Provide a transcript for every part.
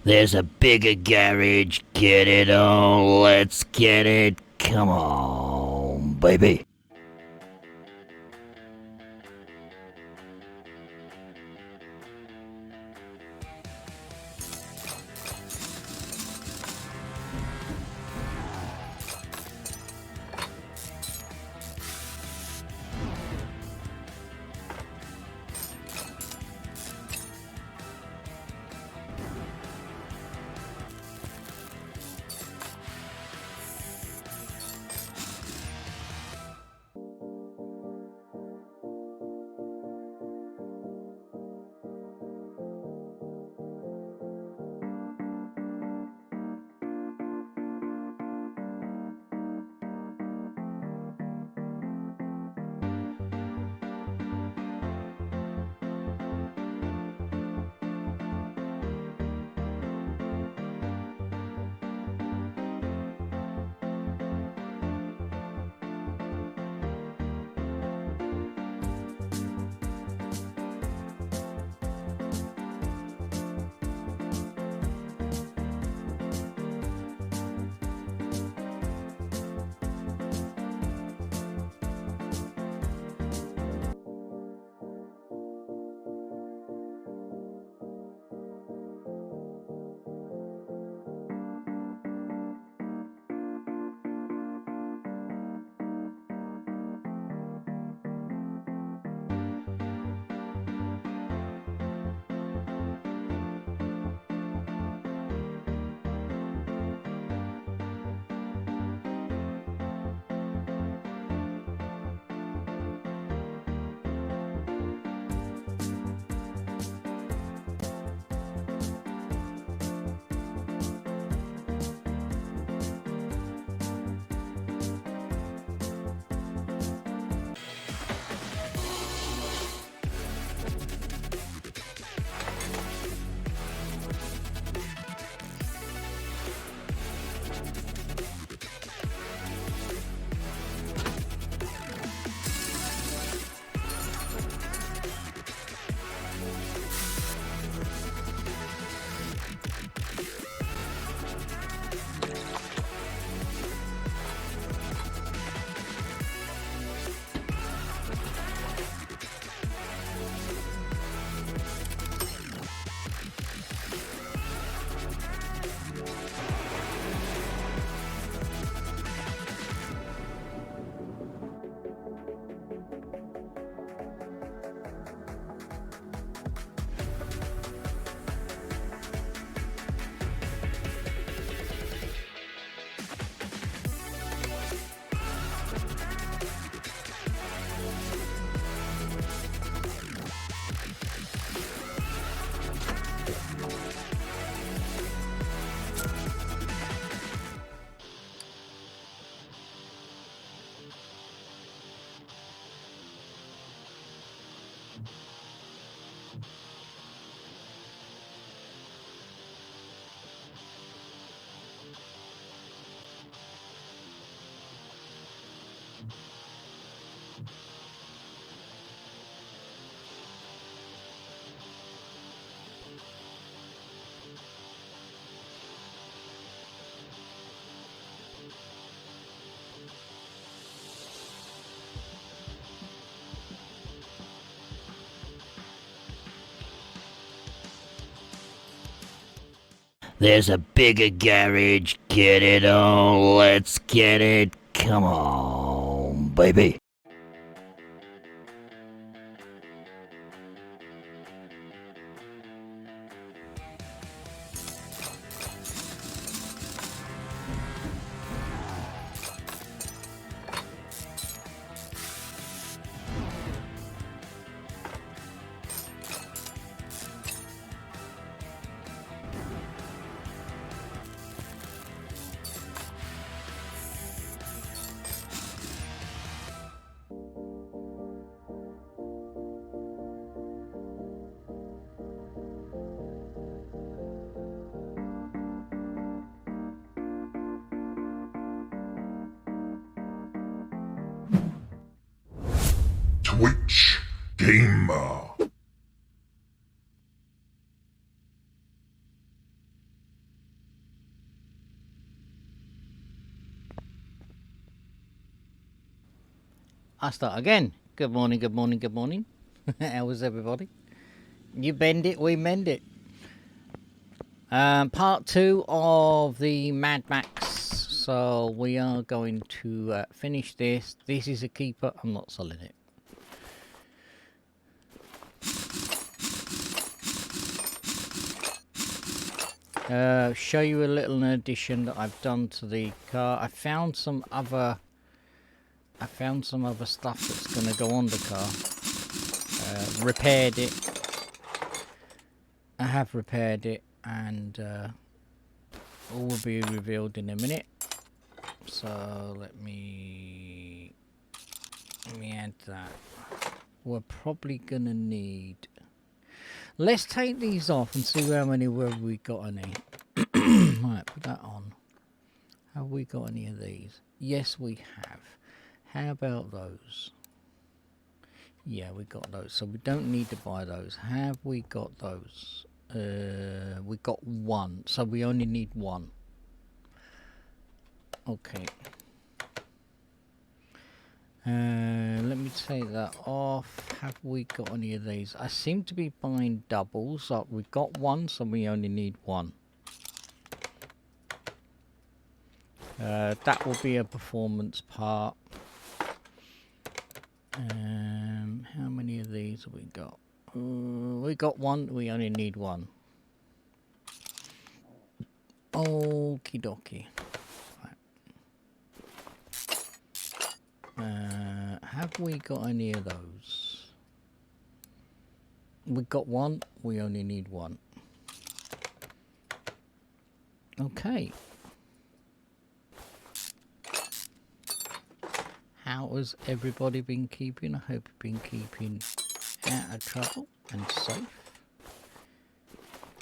There's a bigger garage. Get it on. Let's get it. Come on, baby. There's a bigger garage. Get it on. Let's get it. Come on, baby. Twitch Gamer. I'll start again. Good morning, good morning, good morning. How was everybody? You bend it, we mend it. Part 2 of the Mad Max. So we are going to finish this. This is a keeper. I'm not selling it. Show you a little addition that I've done to the car. I found some other stuff that's going to go on the car. Repaired it. I have repaired it, and all will be revealed in a minute. So let me add that. We're probably going to need... Let's take these off and see how many have we got any. Right, put that on. Have we got any of these? Yes, we have. How about those? Yeah, we got those. So we don't need to buy those. Have we got those? We got one. So we only need one. Okay. Let me take that off. Have we got any of these? I seem to be buying doubles. So we've got one, so we only need one. That will be a performance part. How many of these have we got? We got one. We only need one. Okie dokie. Have we got any of those? We got one. We only need one. Okay. How has everybody been keeping? I hope you've been keeping out of trouble and safe.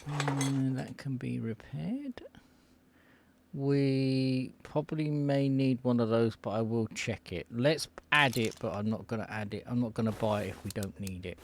That can be repaired. We probably may need one of those, but I will check it. Let's add it, but I'm not going to add it. I'm not going to buy it if we don't need it.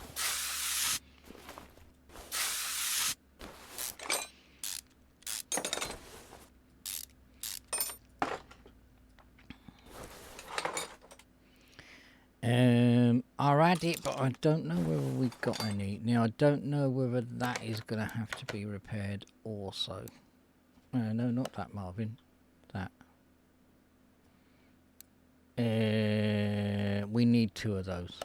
I'll add it, but I don't know whether we've got any. Now, I don't know whether that is going to have to be repaired also. No, not that, Marvin. That. We need two of those.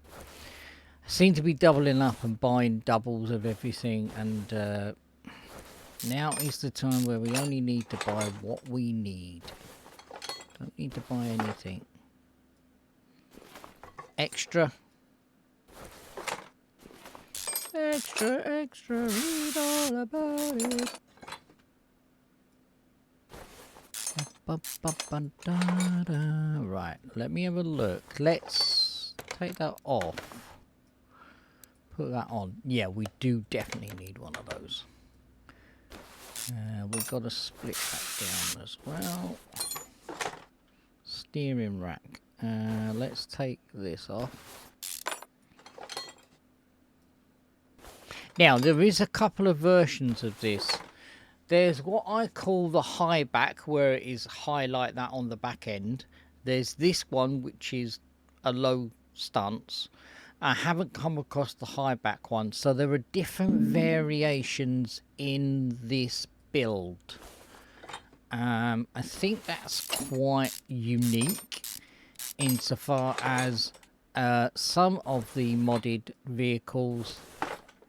I seem to be doubling up and buying doubles of everything, and now is the time where we only need to buy what we need. Don't need to buy anything extra. Extra, read all about it. Right, let me have a look. Let's take that off. Put that on. Yeah, we do definitely need one of those. We've got to split that down as well. Steering rack. Let's take this off. Now, there is a couple of versions of this. There's what I call the high back, where it is high like that on the back end. There's this one, which is a low stance. I haven't come across the high back one, so there are different variations in this build. I think that's quite unique insofar as some of the modded vehicles,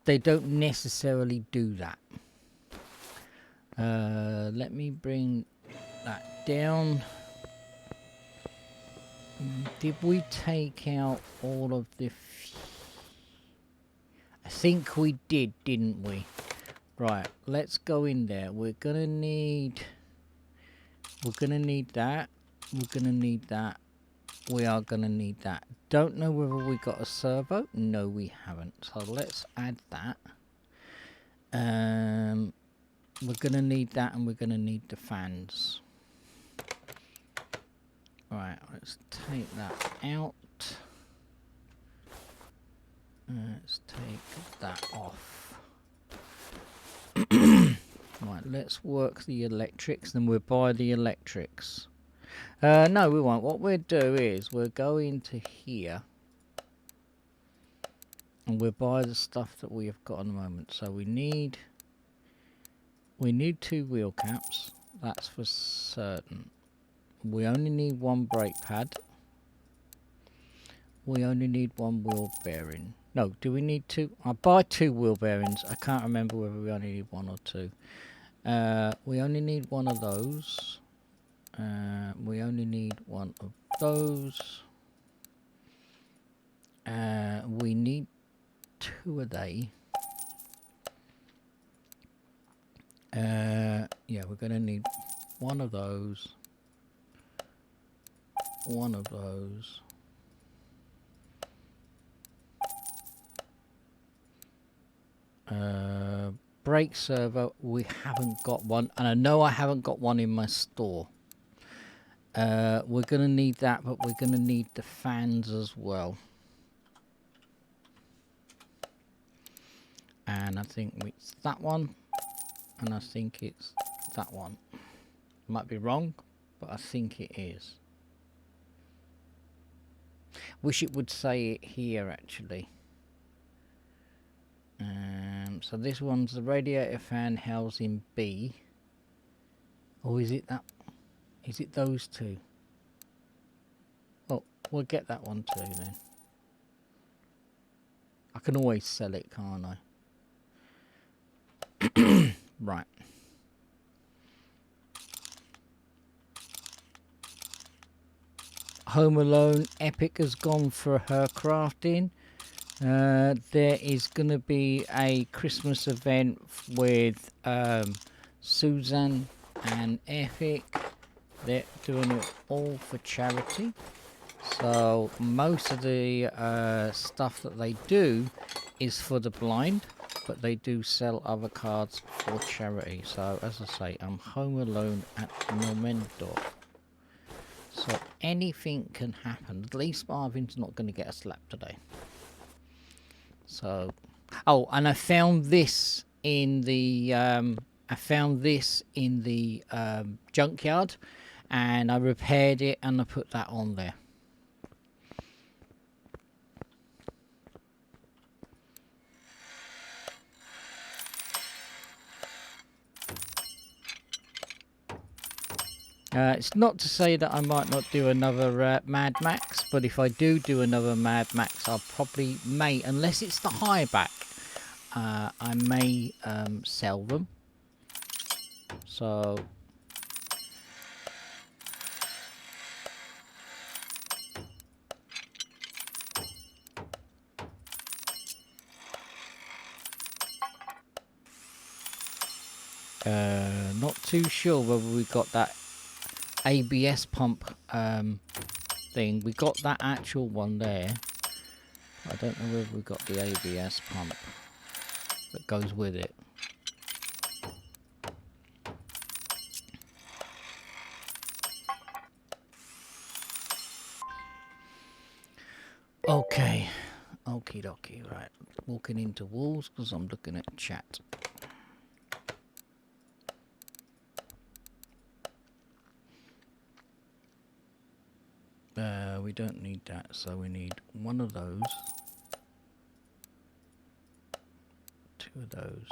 they don't necessarily do that. Let me bring that down. Did we take out all of the... I think we did, didn't we? Right, let's go in there. We're gonna need that. We're gonna need that. We are gonna need that. Don't know whether we got a servo. No, we haven't. So let's add that. We're gonna need that, and we're gonna need the fans. Right, let's take that out. Let's take that off. Right, let's work the electrics, then we'll buy the electrics. No, we won't. What we'll do is we'll go into here and we'll buy the stuff that we have got at the moment. So we need 2 wheel caps. That's for certain. We only need 1 brake pad. We only need 1 wheel bearing. No, do we need 2? I'll buy 2 wheel bearings. I can't remember whether we only need 1 or 2. We only need 1 of those. We only need 1 of those. We need 2 of they. Yeah, we're going to need 1 of those. 1 of those. Brake servo, we haven't got one, and I know I haven't got one in my store. We're going to need that, but we're going to need the fans as well. And I think it's that one, and I think it's that one. Might be wrong, but I think it is. Wish it would say it here actually. So this one's the radiator fan housing B. Or is it that? Is it those 2? Oh, we'll get that one too then. I can always sell it, can't I? Right. Home Alone Epic has gone for her crafting. There is going to be a Christmas event with Suzanne and Epic. They're doing it all for charity. So most of the stuff that they do is for the blind, but they do sell other cards for charity. So as I say, I'm home alone at Normendorf. So anything can happen. At least Marvin's not going to get a slap today. So, oh, and I found this in the junkyard, and I repaired it and I put that on there. It's not to say that I might not do another Mad Max, but if I do another Mad Max, I'll probably may, unless it's the high back, I may sell them. So not too sure whether we got that ABS pump thing. We got that actual one there. I don't know whether we got the ABS pump that goes with it. Okay, okie dokie, right. Walking into walls because I'm looking at chat. We don't need that, so we need 1 of those, 2 of those,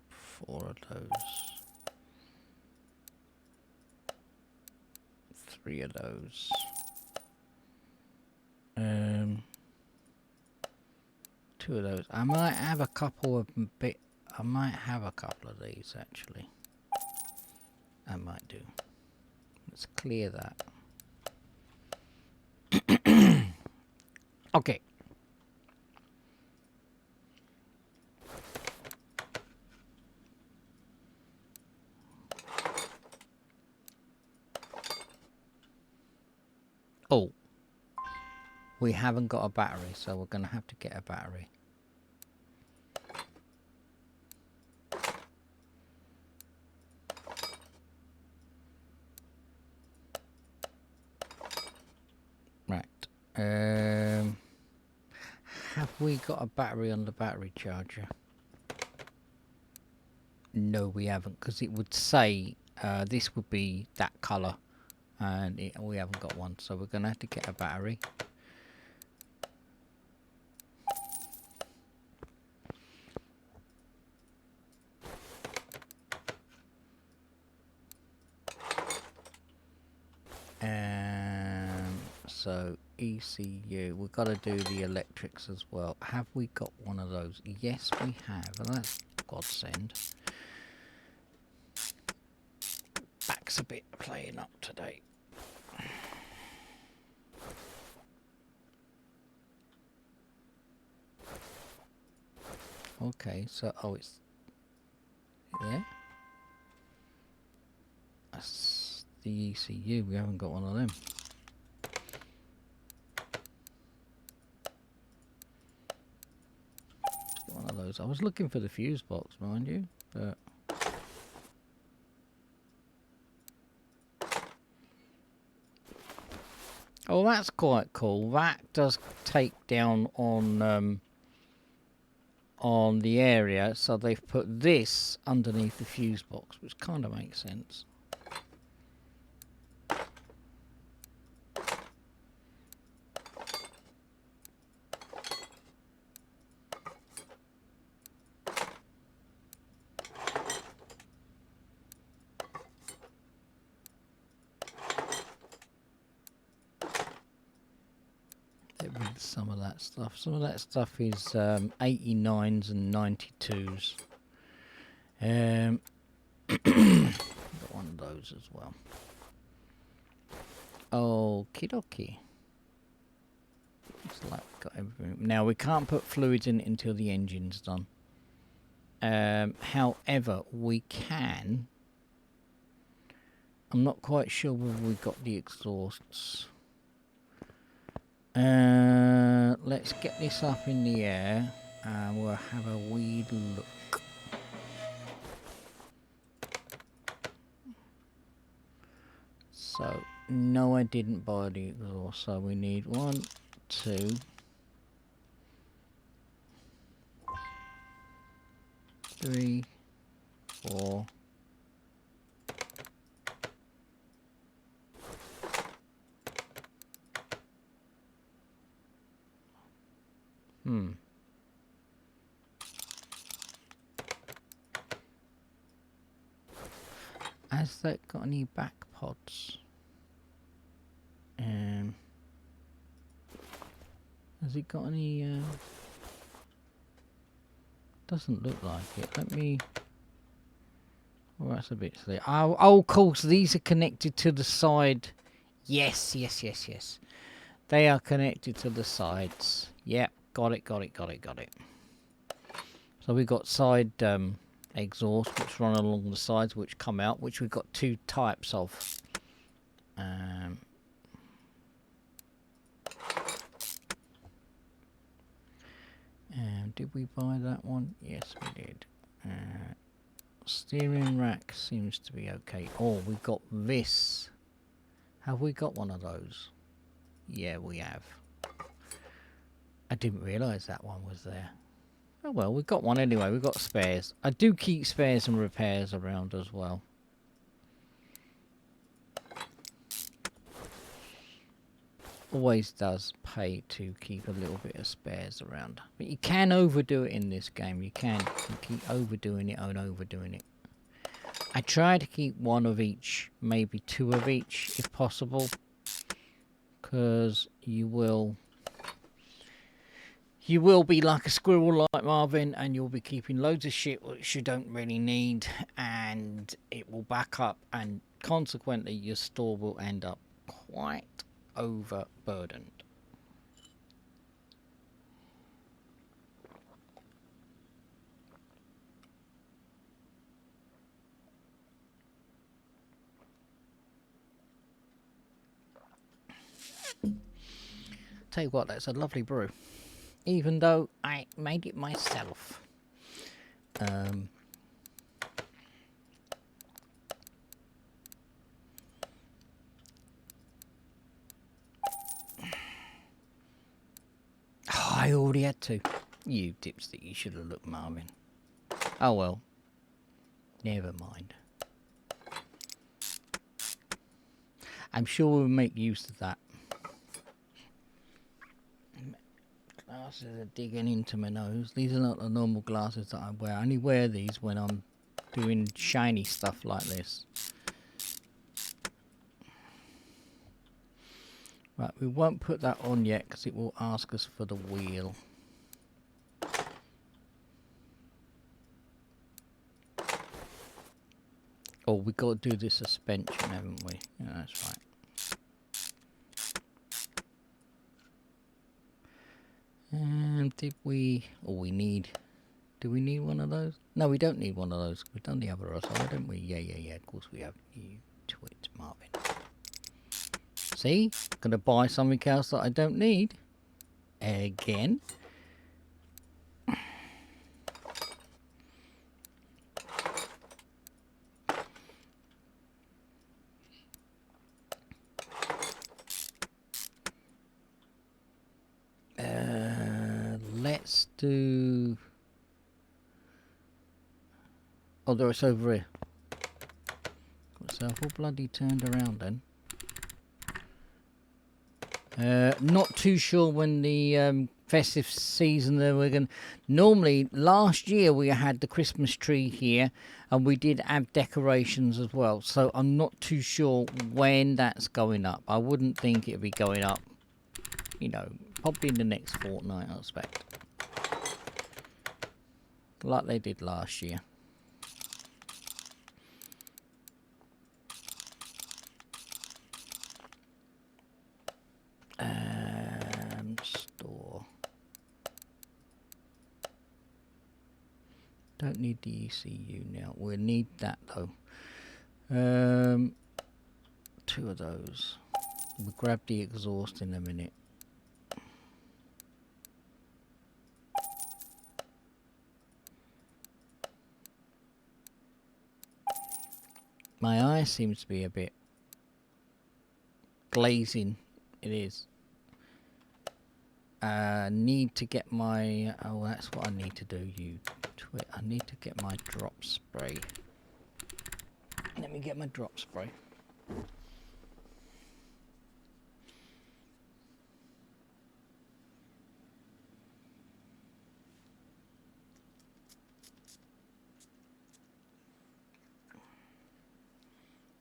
4 of those, 3 of those, 2 of those. I might have a couple of I might have a couple of these actually. I might do. Let's clear that. Okay. Oh. We haven't got a battery, so we're going to have to get a battery. Have we got a battery on the battery charger? No, we haven't, because it would say this would be that colour, and we haven't got one, so we're going to have to get a battery. So ECU, we've got to do the electrics as well. Have we got one of those? Yes, we have. Well, that's godsend. Back's a bit playing up today. Okay, so it's there. That's the ECU. We haven't got one of them. One of those. I was looking for the fuse box, mind you, but oh, that's quite cool. That does take down on the area, so they've put this underneath the fuse box, which kind of makes sense. Some of that stuff. Some of that stuff is 89s and 92s. Got one of those as well. Okie dokie. Looks like we've got everything. Now we can't put fluids in it until the engine's done. However, we can. I'm not quite sure whether we've got the exhausts. Let's get this up in the air and we'll have a wee look. So, no, I didn't buy the exhaust, so we need 1, 2, 3, 4. Has that got any back pods? Has it got any? Doesn't look like it. Let me. Oh, that's a bit silly. Oh, of course, these are connected to the side. Yes, yes, yes, yes. They are connected to the sides. Yep, got it. So we've got side exhaust which run along the sides, which come out, which we've got 2 types of. Did we buy that one? Yes, we did. Steering rack seems to be okay. Oh, we've got this. Have we got one of those? Yeah, we have. I didn't realise that one was there. Oh well, we've got one anyway. We've got spares. I do keep spares and repairs around as well. Always does pay to keep a little bit of spares around. But you can overdo it in this game. You can keep overdoing it and overdoing it. I try to keep 1 of each, maybe 2 of each if possible. Because you will be like a squirrel like Marvin, and you'll be keeping loads of shit which you don't really need, and it will back up, and consequently your store will end up quite overburdened. Tell you what, that's a lovely brew, even though I made it myself. I already had to. You dipstick, you should have looked, Marvin. Oh well. Never mind. I'm sure we'll make use of that. Glasses are digging into my nose. These are not the normal glasses that I wear. I only wear these when I'm doing shiny stuff like this. Right, we won't put that on yet because it will ask us for the wheel. Oh, we've got to do the suspension, haven't we? Yeah, that's right. And did we... Oh, we need... Do we need one of those? No, we don't need one of those. We've done the other side, haven't we? Yeah. Of course we have. You twit, Marvin. See? Gonna buy something else that I don't need. Again. Let's do... Oh, there it's over here. Got myself all bloody turned around then. Not too sure when the festive season that we're going. Normally, last year we had the Christmas tree here, and we did have decorations as well. So I'm not too sure when that's going up. I wouldn't think it'd be going up, you know, probably in the next fortnight, I expect, like they did last year. Store. Don't need the ECU now. We'll need that though. 2 of those. We'll grab the exhaust in a minute. My eye seems to be a bit glazing. It is. Need to get my... Oh, that's what I need to do, you twit. I need to get my drop spray. Let me get my drop spray.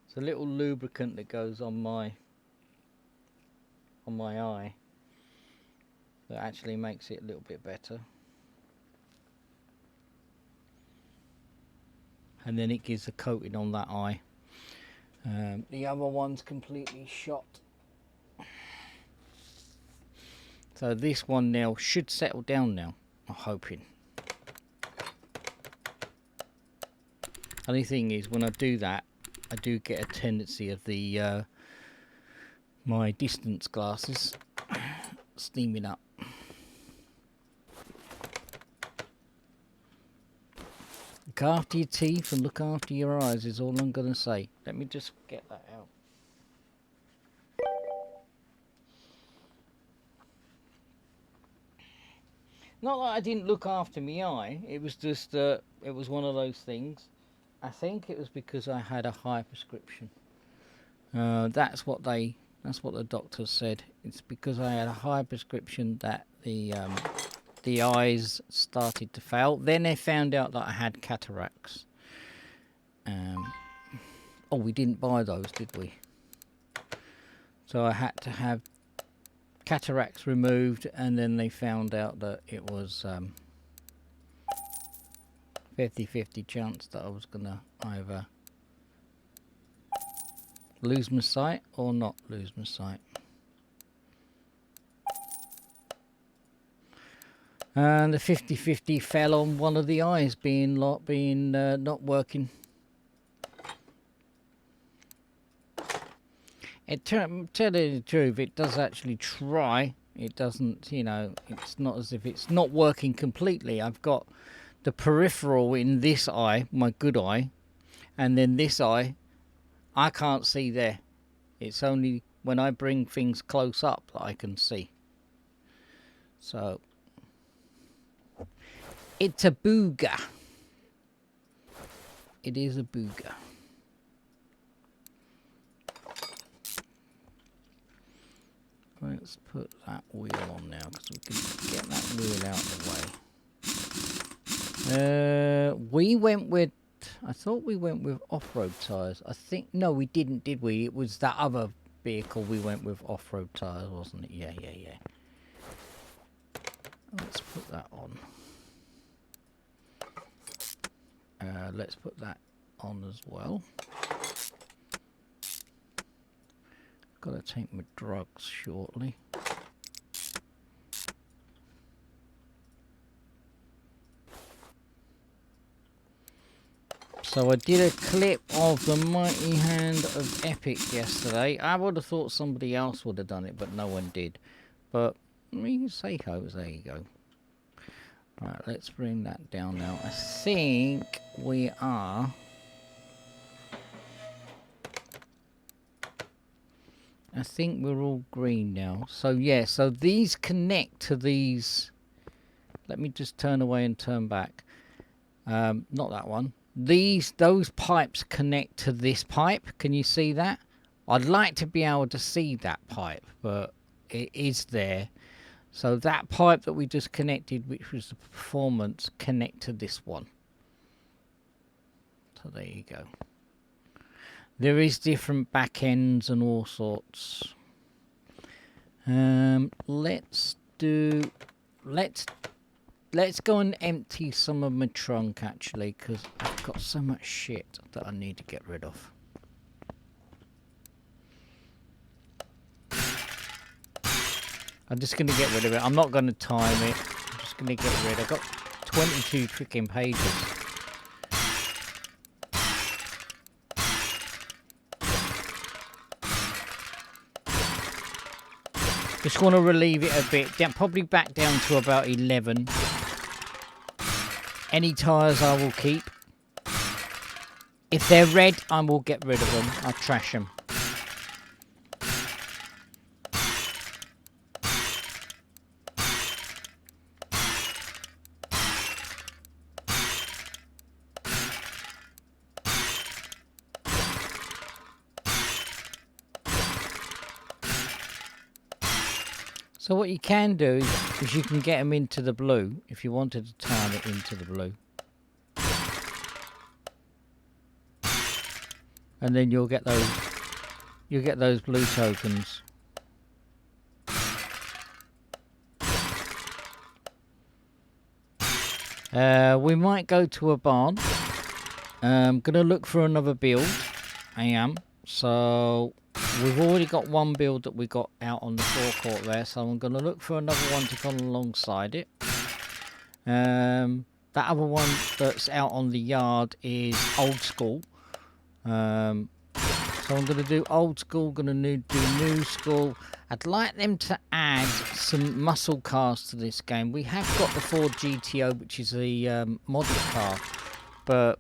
It's a little lubricant that goes on my eye. That actually makes it a little bit better. And then it gives a coating on that eye. The other one's completely shot. So this one now should settle down now, I'm hoping. Only thing is, when I do that, I do get a tendency of the my distance glasses steaming up. Look after your teeth and look after your eyes is all I'm going to say. Let me just get that out. Not that I didn't look after my eye. It was just, it was one of those things. I think it was because I had a high prescription. That's what the doctor said. It's because I had a high prescription that the eyes started to fail. Then they found out that I had cataracts. Oh, we didn't buy those, did we? So I had to have cataracts removed, and then they found out that it was 50-50 chance that I was gonna either lose my sight or not lose my sight. And the 50-50 fell on one of the eyes being not working. Tell you the truth, it does actually try. It doesn't, you know, it's not as if it's not working completely. I've got the peripheral in this eye, my good eye, and then this eye, I can't see there. It's only when I bring things close up that I can see. So it's a booger. It is a booger. Let's put that wheel on now because we can get that wheel out of the way. We went with, I thought we went with off-road tyres. I think, no we didn't, did we? It was that other vehicle we went with off-road tyres, wasn't it? Yeah. Let's put that on. Let's put that on as well. Gotta take my drugs shortly. So I did a clip of the Mighty Hand of Epic yesterday. I would have thought somebody else would have done it, but no one did. But Seiko's, there you go. Right, let's bring that down now. I think we are... I think we're all green now. So yeah, so these connect to these. Let me just turn away and turn back. Not that one. Those pipes connect to this pipe. Can you see that? I'd like to be able to see that pipe, but it is there. So that pipe that we just connected, which was the performance, connect to this one. So there you go. There is different back ends and all sorts. Let's go and empty some of my trunk actually, because I've got so much shit that I need to get rid of. I'm just going to get rid of it. I'm not going to time it. I'm just going to get rid. I've got 22 freaking pages. Just want to relieve it a bit. Probably back down to about 11. Any tyres I will keep. If they're red, I will get rid of them. I'll trash them. So what you can do is you can get them into the blue if you wanted to time it into the blue. And then you'll get those blue tokens. We might go to a barn. I'm gonna look for another build. I am. So we've already got one build that we got out on the forecourt there, so I'm going to look for another one to come alongside it. That other one that's out on the yard is old school. So I'm going to do old school, going to do new school. I'd like them to add some muscle cars to this game. We have got the Ford GTO, which is a modded car, but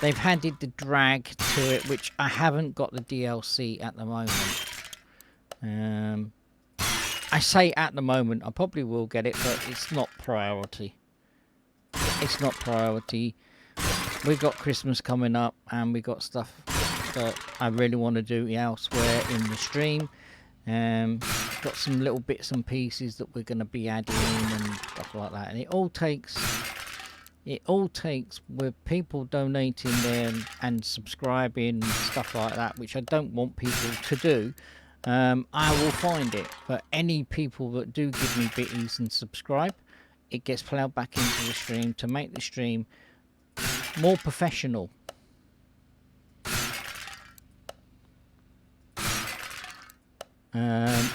they've added the drag to it, which I haven't got the DLC at the moment. I say at the moment, I probably will get it, but it's not priority. It's not priority. We've got Christmas coming up, and we got stuff that I really want to do elsewhere in the stream. Got some little bits and pieces that we're going to be adding and stuff like that. And it all takes with people donating there and subscribing and stuff like that, which I don't want people to do. I will find it, but any people that do give me bitties and subscribe, it gets plowed back into the stream to make the stream more professional.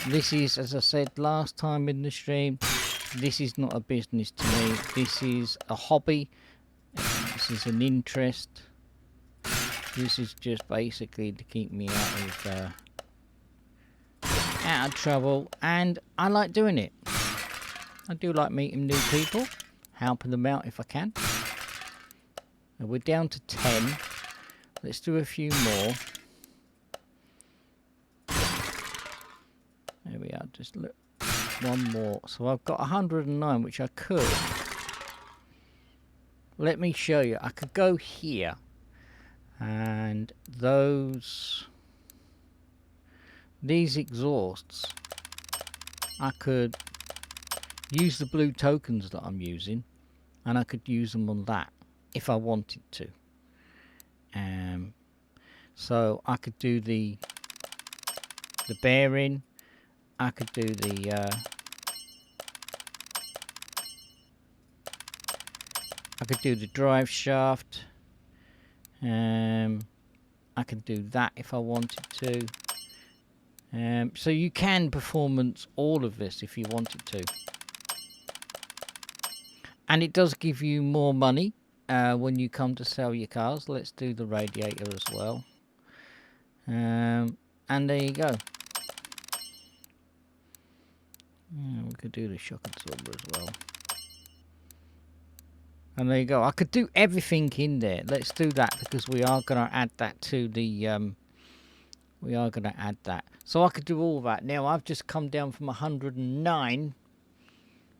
This is, as I said last time in the stream, this is not a business to me. This is a hobby. This is an interest. This is just basically to keep me out of trouble, and I like doing it. I do like meeting new people, helping them out if I can. And we're down to 10. Let's do a few more. There we are. Just look. One more. So I've got 109, which I could. Let me show you. I could go here And these exhausts, I could use the blue tokens that I'm using, and I could use them on that if I wanted to. So I could do the bearing, I could do the drive shaft. I could do that if I wanted to. So you can performance all of this if you wanted to. And it does give you more money when you come to sell your cars. Let's do the radiator as well. And there you go. Yeah, we could do the shock absorber as well. And there you go. I could do everything in there. Let's do that because we are going to add that to the... we are going to add that. So I could do all that. Now, I've just come down from 109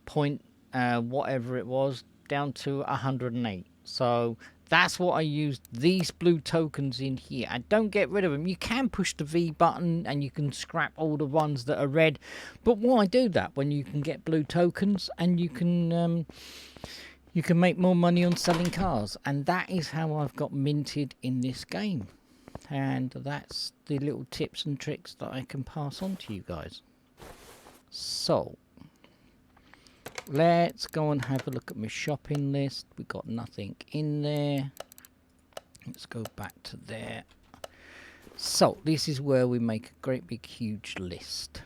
point whatever it was down to 108. So that's what I used these blue tokens in here. And don't get rid of them. You can push the V button and you can scrap all the ones that are red. But why do that when you can get blue tokens and you can make more money on selling cars? And that is how I've got minted in this game. And that's the little tips and tricks that I can pass on to you guys. So let's go and have a look at my shopping list. We got nothing in there. Let's go back to there. So this is where we make a great big huge list.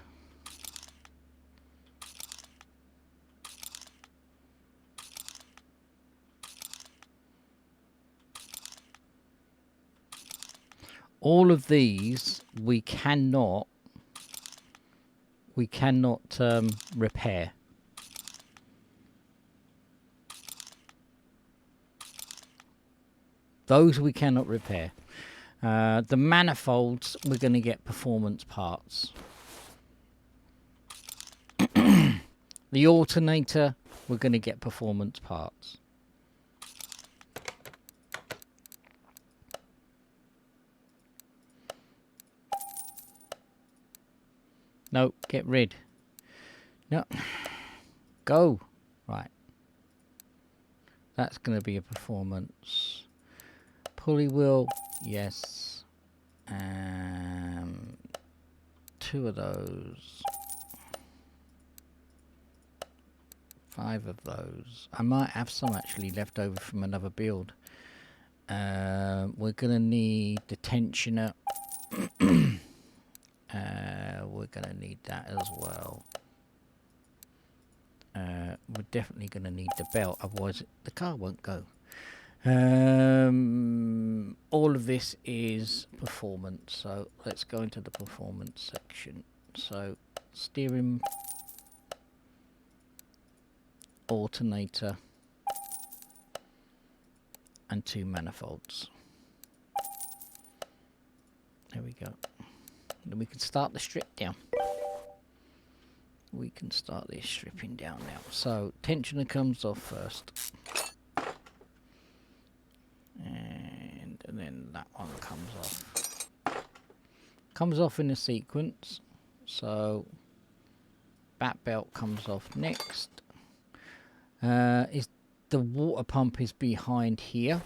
All of these we cannot repair. Those we cannot repair. The manifolds, we're going to get performance parts. The alternator, we're going to get performance parts. No, get rid. No. Go. Right. That's going to be a performance. Pulley wheel, yes. 2 of those. 5 of those. I might have some actually left over from another build. We're going to need the tensioner. We're going to need that as well. We're definitely going to need the belt, otherwise the car won't go. All of this is performance, so let's go into the performance section. So steering, alternator, and 2 manifolds. There we go. Then we can start the strip down. We can start this stripping down now. So tensioner comes off first. And then that one comes off. Comes off in a sequence. So back belt comes off next. Is the water pump is behind here.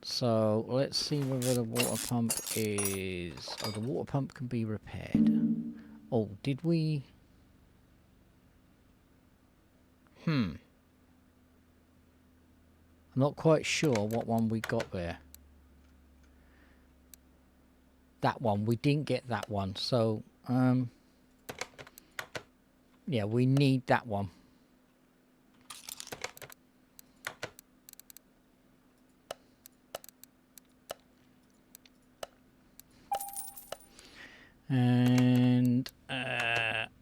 So let's see whether the water pump is... Oh, the water pump can be repaired. Oh, did we... I'm not quite sure what one we got there. That one. We didn't get that one. So, yeah, we need that one. And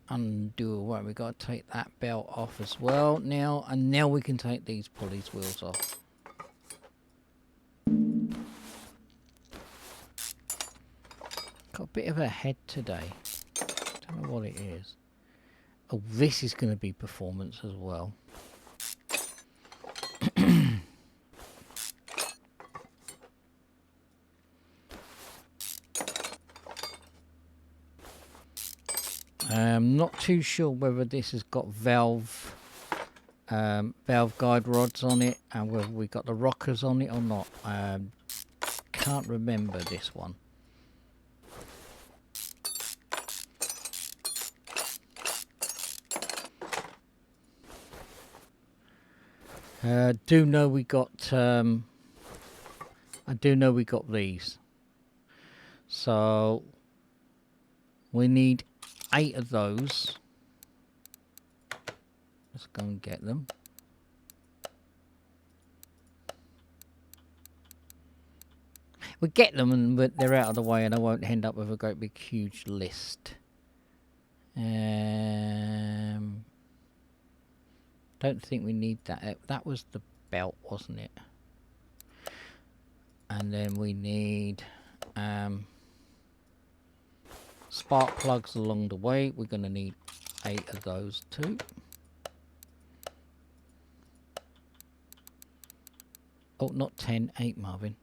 undo. Right, we got to take that belt off as well now, and now we can take these pulleys wheels off. Got a bit of a head today. Don't know what it is. Oh, this is going to be performance as well. Not too sure whether this has got valve guide rods on it and whether we got the rockers on it or not. Can't remember this one. Do know we got I do know we got these, so we need 8 of those. Let's go and get them. We get them, and but they're out of the way, and I won't end up with a great big huge list. Don't think we need that. That was the belt, wasn't it? And then we need spark plugs along the way. We're going to need 8 of those too. Oh, not 10, 8, Marvin.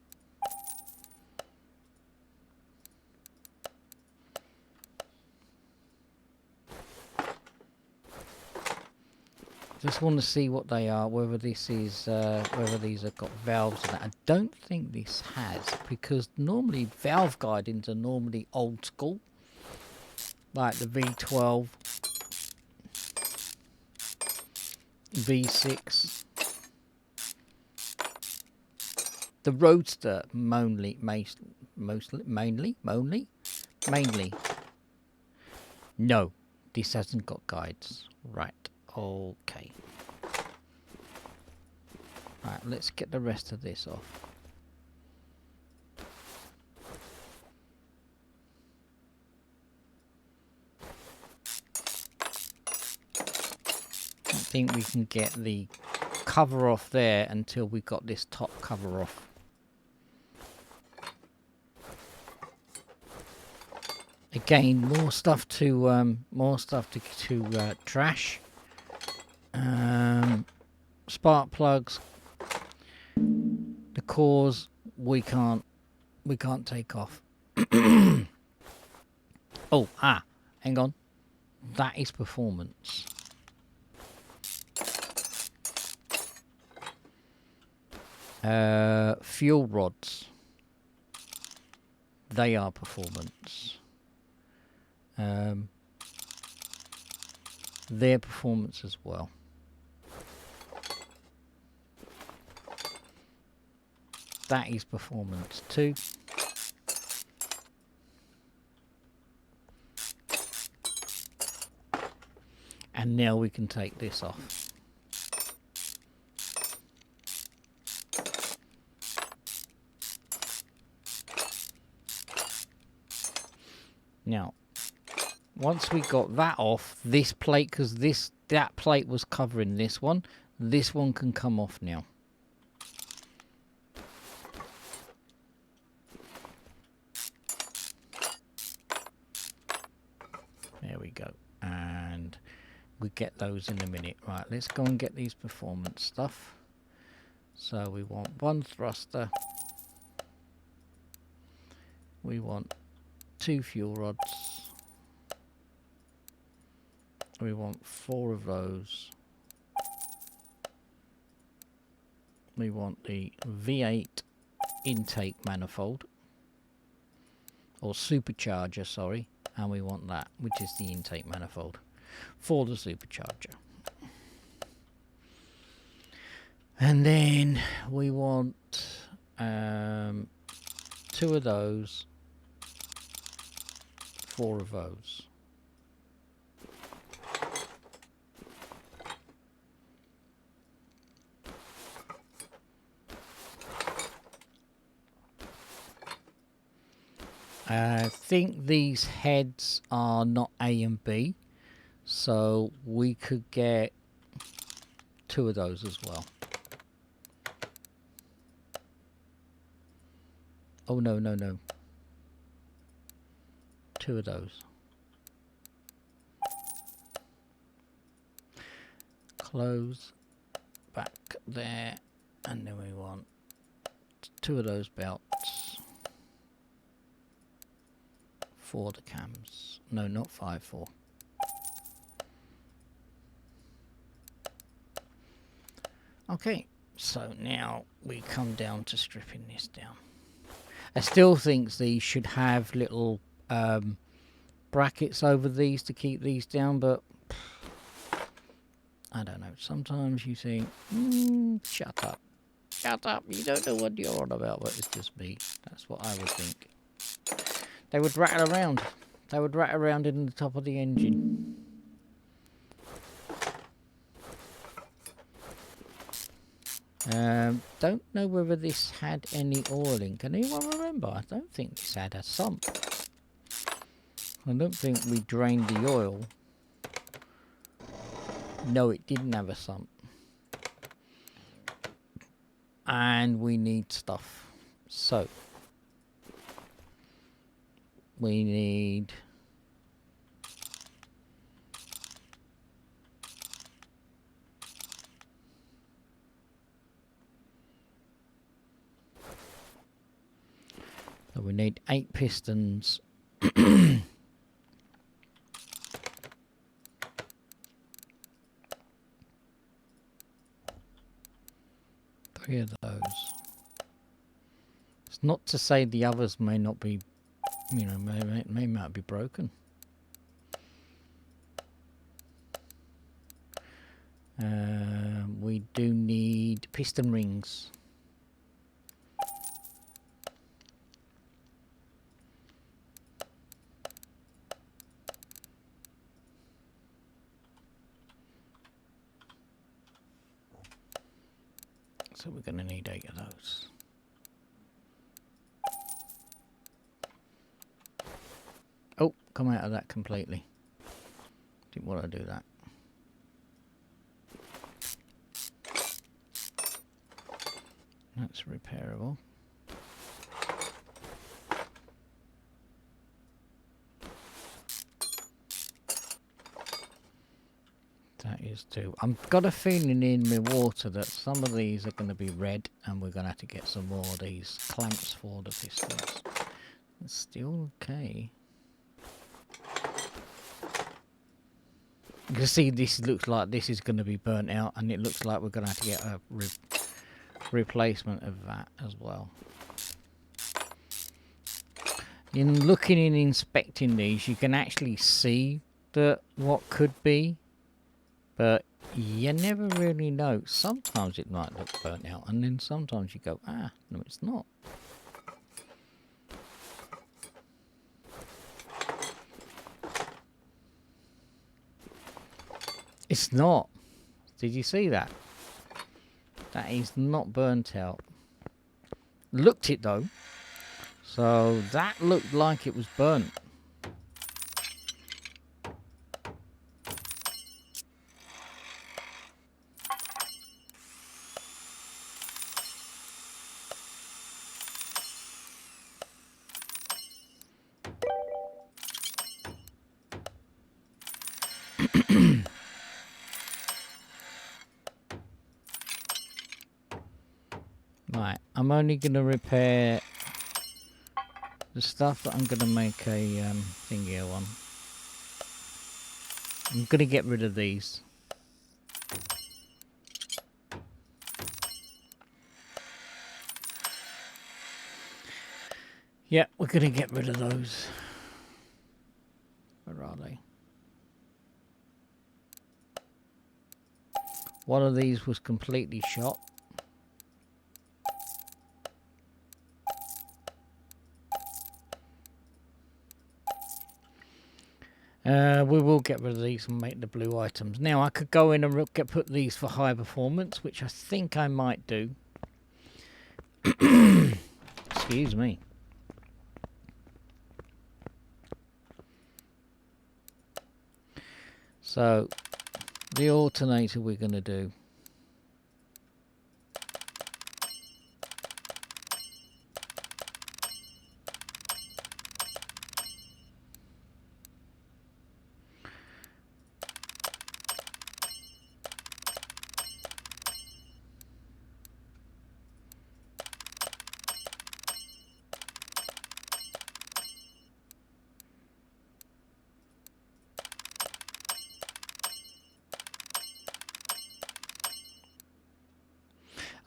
Just want to see what they are, whether this is whether these have got valves in that. I don't think this has, because normally valve guidings are normally old school, like the V12, V6, the Roadster mainly. No, this hasn't got guides. Right. Okay. Right, let's get the rest of this off. I think we can get the cover off there until we got this top cover off. Again, more stuff to trash. Spark plugs, the cores we can't take off. Oh, hang on, that is performance. Fuel rods, they are performance. Their performance as well. That is performance too. And now we can take this off. Now, once we got that off, this plate, because that plate was covering this one can come off now. There we go. And we get those in a minute. Right, let's go and get these performance stuff. So we want 1 thruster. We want 2 fuel rods. We want 4 of those. We want the V8 intake manifold, or supercharger, sorry, and we want that, which is the intake manifold for the supercharger. And then we want 2 of those, 4 of those. I think these heads are not A and B, so we could get 2 of those as well. Oh, no. 2 of those. Close back there, and then we want 2 of those belts. For the cams. No, not 5, 4. Okay, so now we come down to stripping this down. I still think these should have little brackets over these to keep these down, but I don't know. Sometimes you think, shut up. Shut up, you don't know what you're on about, but it's just me. That's what I would think. They would rattle around. They would rattle around in the top of the engine. Don't know whether this had any oiling. Can anyone remember? I don't think this had a sump. I don't think we drained the oil. No, it didn't have a sump. And we need stuff. So, we need... So we need 8 pistons. 3 of those. It's not to say the others may not be, you know, may not be broken. We do need piston rings. So we're going to need 8 of those. Oh, come out of that completely. Didn't want to do that. That's repairable. That is too. I've got a feeling in my water that some of these are going to be red, and we're going to have to get some more of these clamps for the pistons. It's still okay. You can see this looks like this is going to be burnt out, and it looks like we're going to have to get a replacement of that as well. In looking and inspecting these, you can actually see what could be, but you never really know. Sometimes it might look burnt out, and then sometimes you go, ah, no, it's not. It's not. Did you see that? That is not burnt out. Looked it though. So that looked like it was burnt. Right, I'm only going to repair the stuff that I'm going to make a thingy on. I'm going to get rid of these. Yeah, we're going to get rid of those. Where are they? One of these was completely shot. We will get rid of these and make the blue items. Now I could go in and put these for high performance, which I think I might do. Excuse me. So the alternator we're going to do.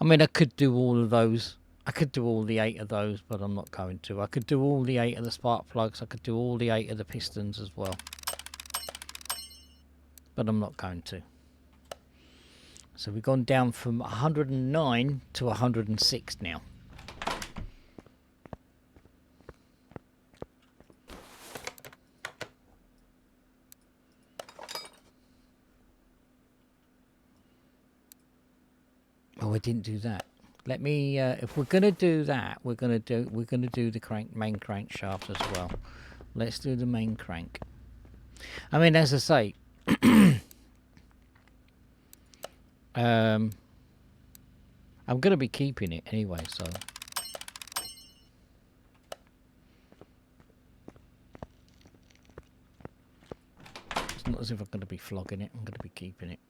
I mean, I could do all of those. I could do all the 8 of those, but I'm not going to. I could do all the 8 of the spark plugs. I could do all the 8 of the pistons as well. But I'm not going to. So we've gone down from 109 to 106 now. Oh, I didn't do that. Let me. If we're gonna do that, we're gonna do the main crankshaft as well. Let's do the main crank. I mean, as I say, I'm gonna be keeping it anyway, so. It's not as if I'm gonna be flogging it. I'm gonna be keeping it.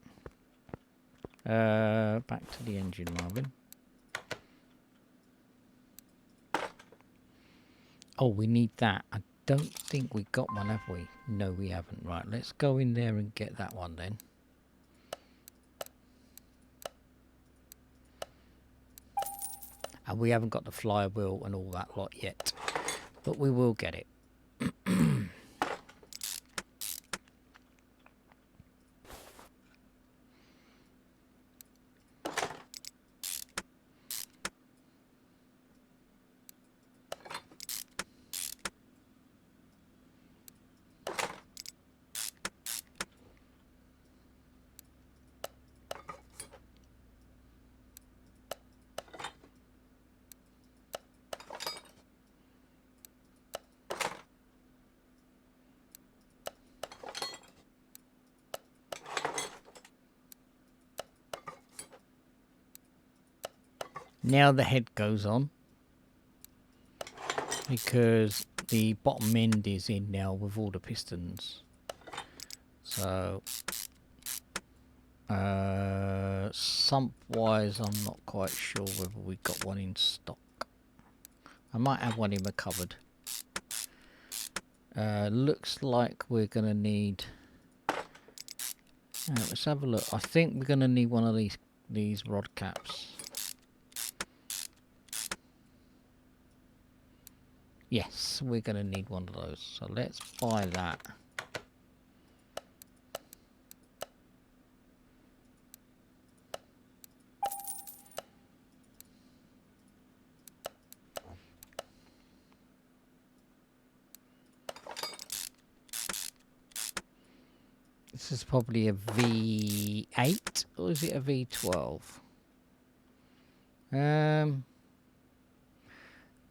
Back to the engine, Marvin. Oh, we need that. I don't think we got one, have we? No, we haven't. Right, let's go in there and get that one then. And we haven't got the flywheel and all that lot yet. But we will get it. Now the head goes on, because the bottom end is in now with all the pistons. So sump wise, I'm not quite sure whether we got one in stock. I might have one in my cupboard. Looks like we're gonna need. Let's have a look. I think we're gonna need one of these rod caps. Yes, we're going to need one of those. So let's buy that. This is probably a V8 or is it a V12?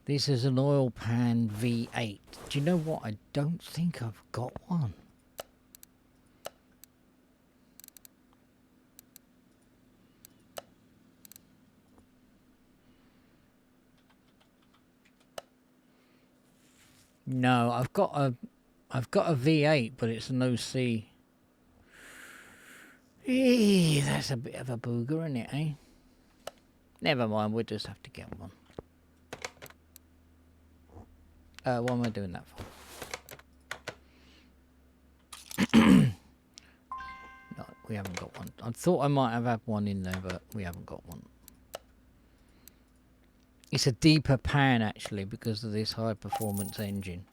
This is an oil pan V8. Do you know what? I don't think I've got one. No, I've got a V8, but it's an OC. That's a bit of a booger, isn't it, eh? Never mind, we'll just have to get one. What am I doing that for? No, we haven't got one. I thought I might have had one in there, but we haven't got one. It's a deeper pan, actually, because of this high-performance engine.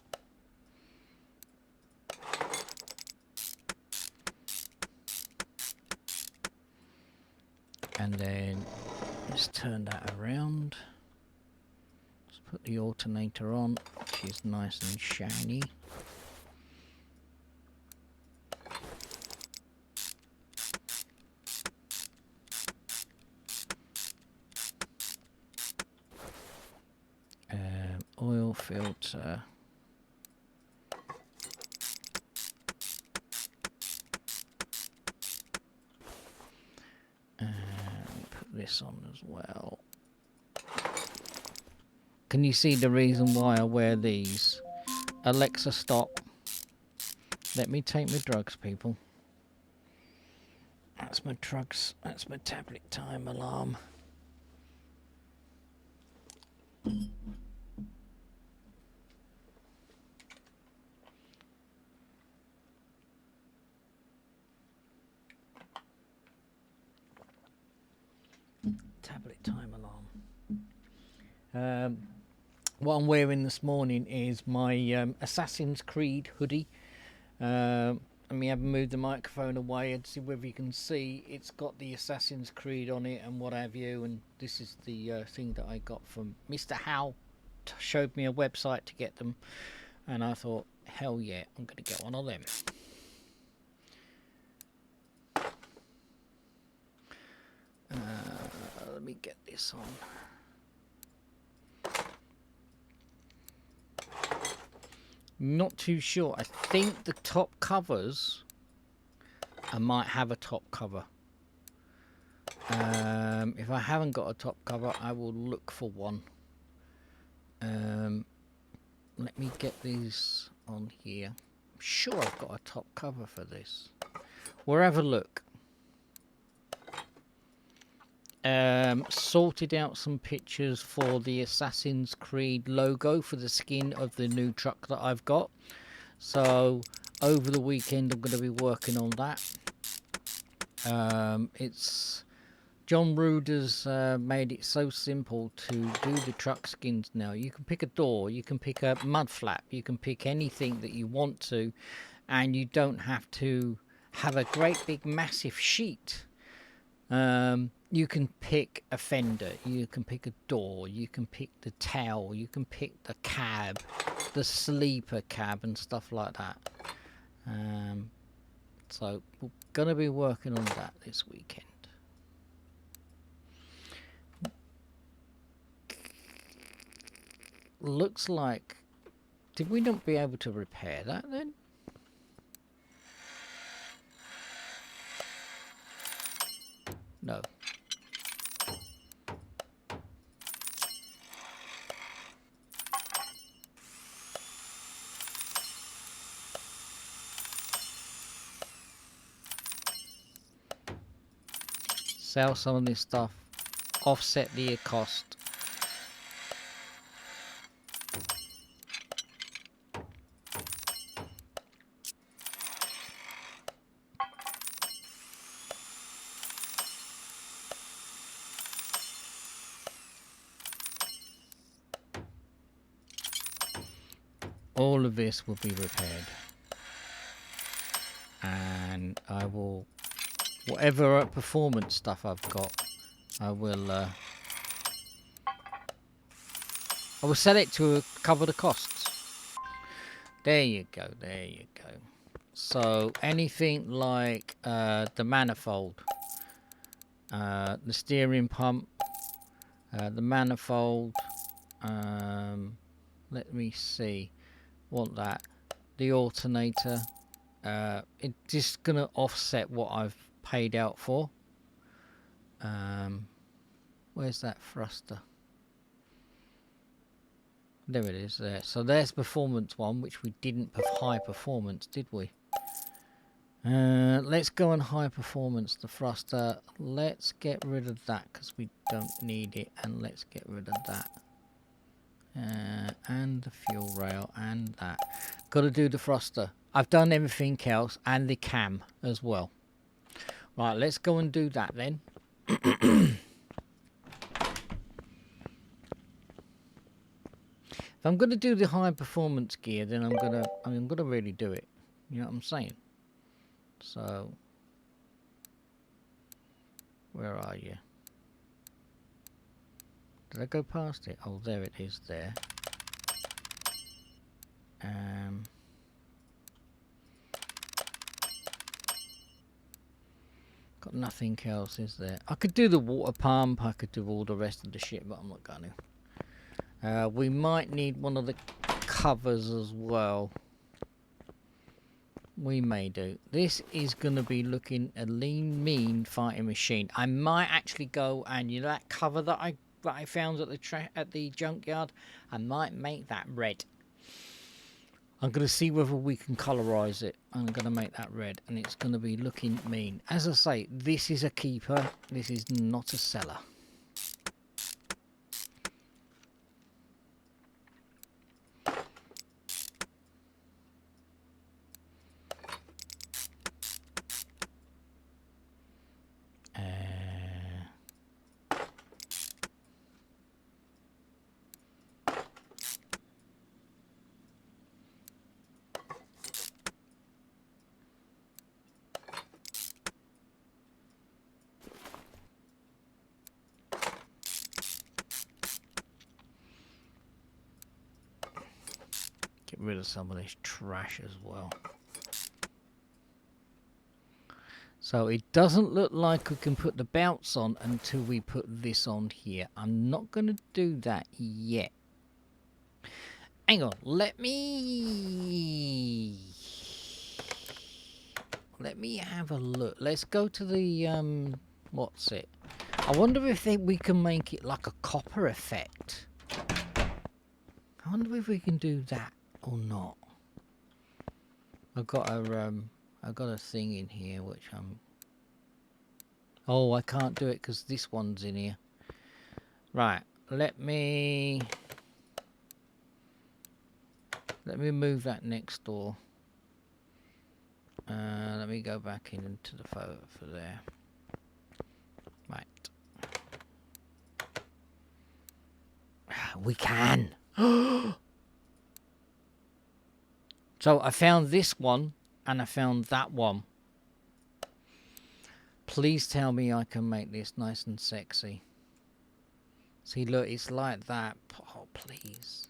And then let's turn that around. Let's put the alternator on, which is nice and shiny. Oil filter. Put this on as well. Can you see the reason why I wear these? Alexa, stop. Let me take my drugs, people. That's my drugs. That's my tablet time alarm. Tablet time What I'm wearing this morning is my Assassin's Creed hoodie. Let me have moved the microphone away and see whether you can see. It's got the Assassin's Creed on it and what have you. And this is the thing that I got from Mr. Howe. Showed me a website to get them, and I thought, hell yeah, I'm gonna get one of them. Let me get this on. Not too sure. I think the top covers, I might have a top cover. If I haven't got a top cover, I will look for one. Let me get these on here. I'm sure I've got a top cover for this. We'll have a look. Sorted out some pictures for the Assassin's Creed logo for the skin of the new truck that I've got. So over the weekend I'm going to be working on that. It's John Ruder's made it so simple to do the truck skins now. You can pick a door, you can pick a mud flap, you can pick anything that you want to, and you don't have to have a great big massive sheet. You can pick a fender, you can pick a door, you can pick the tail, you can pick the cab, the sleeper cab and stuff like that. So we're going to be working on that this weekend. Looks like, did we not be able to repair that then? No. Sell some of this stuff, offset the cost. All of this will be repaired, and I will, whatever performance stuff I've got, I will sell it to cover the costs. There you go, there you go. So anything like the manifold, the steering pump, the manifold, let me see, want that, the alternator, it's just gonna offset what I've paid out for. Where's that thruster? There it is there. So there's performance one, which we didn't have high performance, did we? Let's go on high performance, the thruster. Let's get rid of that because we don't need it, and let's get rid of that. And the fuel rail and that. Got to do the thruster. I've done everything else and the cam as well. Right, let's go and do that then. If I'm going to do the high performance gear, then I'm gonna really do it. You know what I'm saying? So, where are you? Did I go past it? Oh, there it is there. Got nothing else, is there? I could do the water pump, I could do all the rest of the shit, but I'm not going to. We might need one of the covers as well. We may do. This is going to be looking a lean, mean fighting machine. I might actually go and, you know, that cover that I found at the junkyard, I might make that red. I'm going to see whether we can colorize it. I'm going to make that red, and it's going to be looking mean. As I say, this is a keeper. This is not a seller. rid of some of this trash as well. So it doesn't look like we can put the belts on until we put this on here. I'm not going to do that yet. Hang on, let me have a look. Let's go to the what's it? I wonder if we can make it like a copper effect. I wonder if we can do that or not. I've got a thing in here which I'm... Oh, I can't do it because this one's in here. Right, let me move that next door. Let me go back into the photo for there. Right. We can. So I found this one and I found that one. Please tell me I can make this nice and sexy. See, look, it's like that. Oh, please.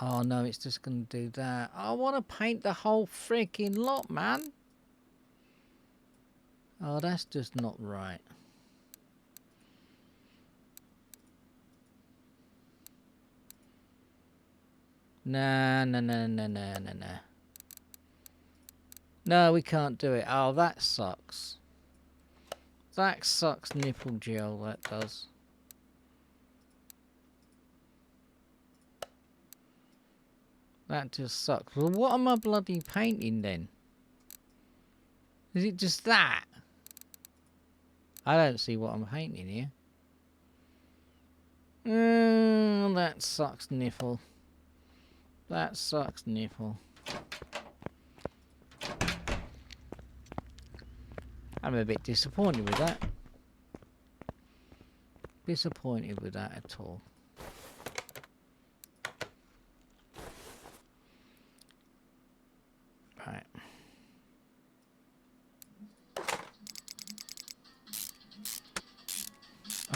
Oh, no, it's just going to do that. I want to paint the whole freaking lot, man. Oh, that's just not right. Nah. No, we can't do it. Oh, that sucks. That sucks, nipple gel, that does. That just sucks. Well, what am I bloody painting then? Is it just that? I don't see what I'm painting here. That sucks, nipple. That sucks, nipple. I'm a bit disappointed with that. Disappointed with that at all. Right.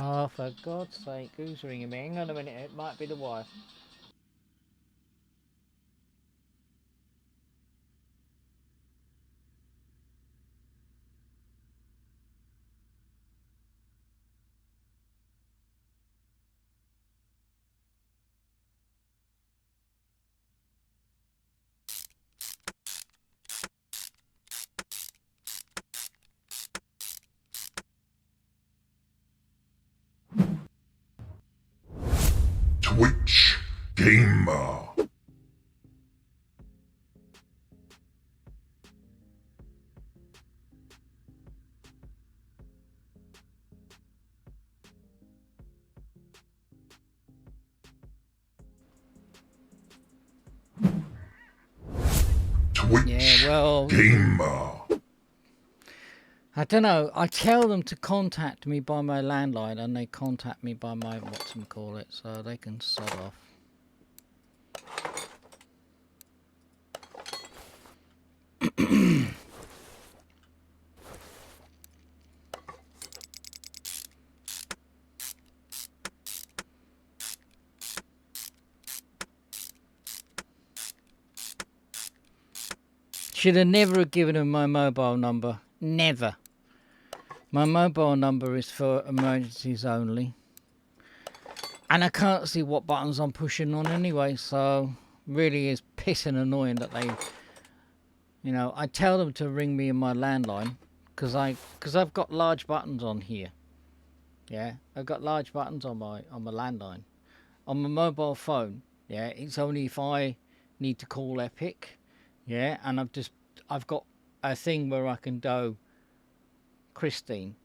Oh, for God's sake, who's ringing me? Hang on a minute, it might be the wife. Twitch Gamer. Twitch Yeah, well, Gamer. I don't know. I tell them to contact me by my landline and they contact me by my whatchamacallit, so they can sod off. Should have never have given them my mobile number. Never. My mobile number is for emergencies only. And I can't see what buttons I'm pushing on anyway, so really is pissing annoying that they, you know, I tell them to ring me in my landline because I've got large buttons on here. Yeah, I've got large buttons on my landline. On my mobile phone, yeah, it's only if I need to call Epic. Yeah, and I've got a thing where I can do Christine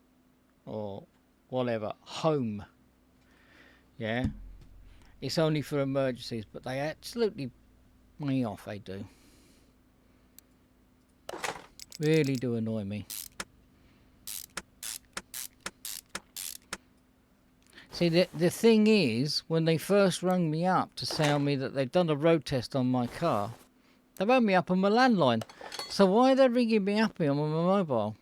or whatever, home. Yeah, it's only for emergencies, but they absolutely me off, they do. Really do annoy me. See, the thing is, when they first rang me up to tell me that they'd done a road test on my car, they rang me up on my landline. So why are they ringing me up on my mobile?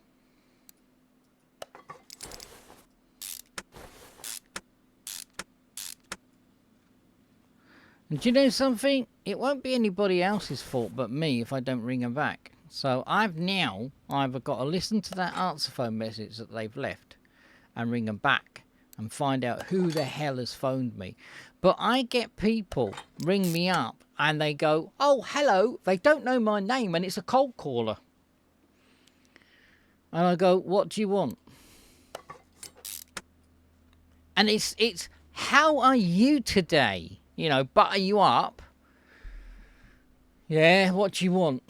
And do you know something? It won't be anybody else's fault but me if I don't ring them back. So I've now either got to listen to that answer phone message that they've left and ring them back and find out who the hell has phoned me. But I get people ring me up and they go, oh, hello. They don't know my name and it's a cold caller. And I go, what do you want? And it's how are you today? You know, butter you up. Yeah, what do you want?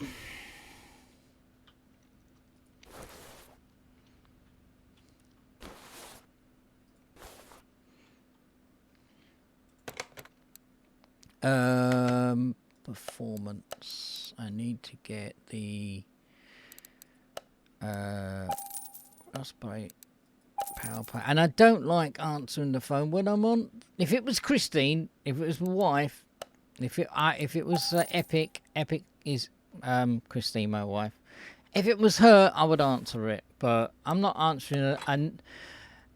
Performance. I need to get the Raspberry Power Pack. And I don't like answering the phone when I'm on. If it was Christine, if it was my wife, if it was Epic is Christine, my wife. If it was her, I would answer it. But I'm not answering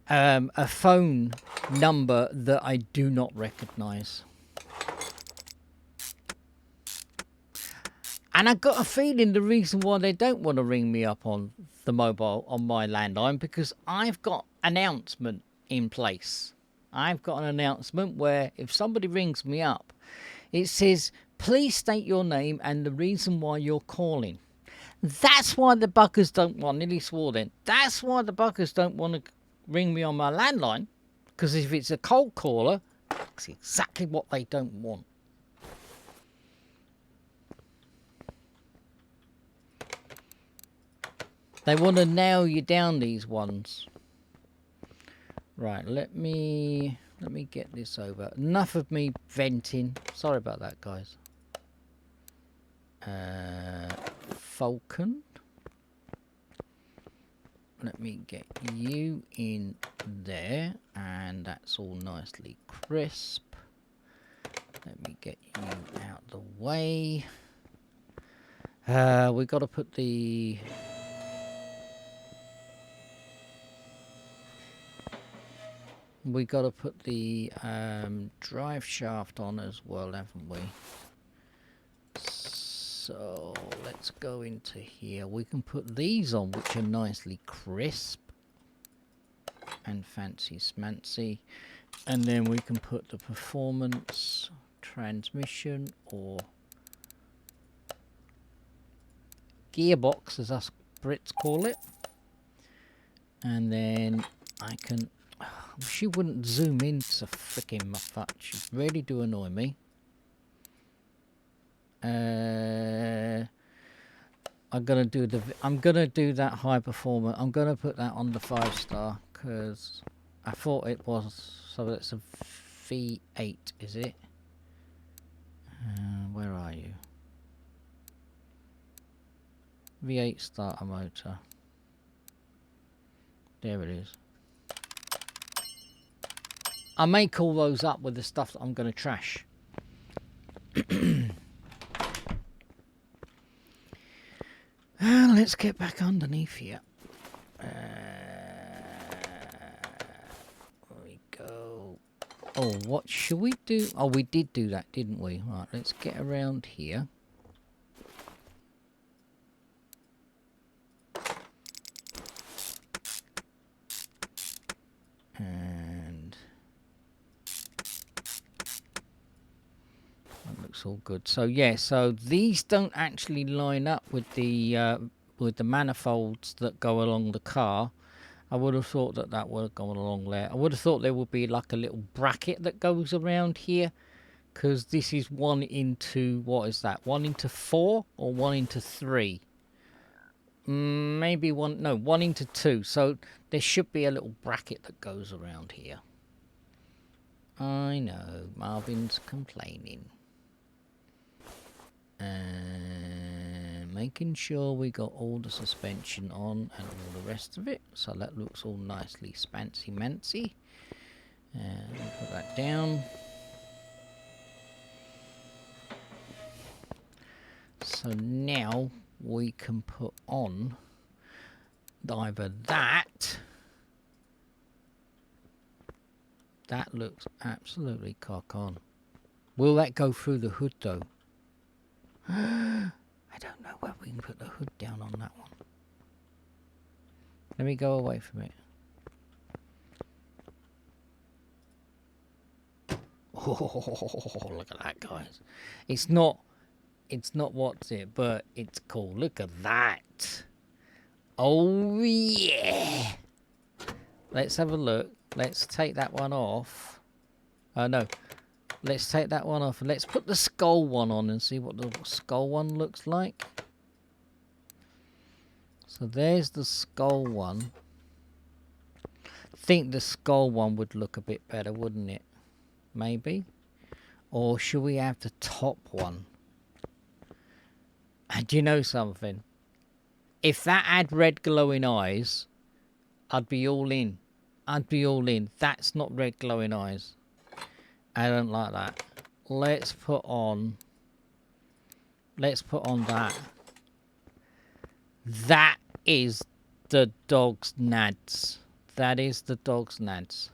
a phone number that I do not recognise. And I got a feeling the reason why they don't want to ring me up on the mobile, on my landline, because I've got announcement in place. I've got an announcement where if somebody rings me up, it says, please state your name and the reason why you're calling. That's why the buggers don't want, nearly swore then, that's why the buggers don't want to ring me on my landline, because if it's a cold caller, that's exactly what they don't want. They want to nail you down, these ones. Right, let me get this over. Enough of me venting. Sorry about that, guys. Falcon. Let me get you in there, and that's all nicely crisp. Let me get you out the way. We got to put the drive shaft on as well, haven't we? So let's go into here. We can put these on, which are nicely crisp and fancy smancy. And then we can put the performance transmission or gearbox, as us Brits call it. And then I can... She wouldn't zoom in to frickin' muffat. She really do annoy me. I'm gonna do that high performer. I'm gonna put that on the 5-star because I thought it was. So that's a V8, is it? Where are you? V8 starter motor. There it is. I may call those up with the stuff that I'm going to trash. Let's get back underneath here. There we go. Oh, what should we do? Oh, we did do that, didn't we? Right, let's get around here. And that looks all good. So yeah, so these don't actually line up with the manifolds that go along the car. I would have thought that would have gone along there. I would have thought there would be like a little bracket that goes around here, because this is 1 into, what is that, 1 into 4 or 1 into 3? Maybe 1 into 2. So there should be a little bracket that goes around here. I know, Marvin's complaining. And making sure we got all the suspension on and all the rest of it. So that looks all nicely spancy-mancy. And put that down. So now we can put on either that looks absolutely cock on, Will that go through the hood though? I don't know whether we can put the hood down on that one. Let me go away from it. Oh, look at that, guys. It's not what's it, but it's cool. Look at that. Oh, yeah. Let's have a look. Let's take that one off. No. Let's take that one off and let's put the skull one on and see what the skull one looks like. So there's the skull one. I think the skull one would look a bit better, wouldn't it? Maybe. Or should we have the top one? And do you know something? If that had red glowing eyes, I'd be all in. I'd be all in. That's not red glowing eyes. I don't like that. Let's put on that. That is the dog's nads. That is the dog's nads.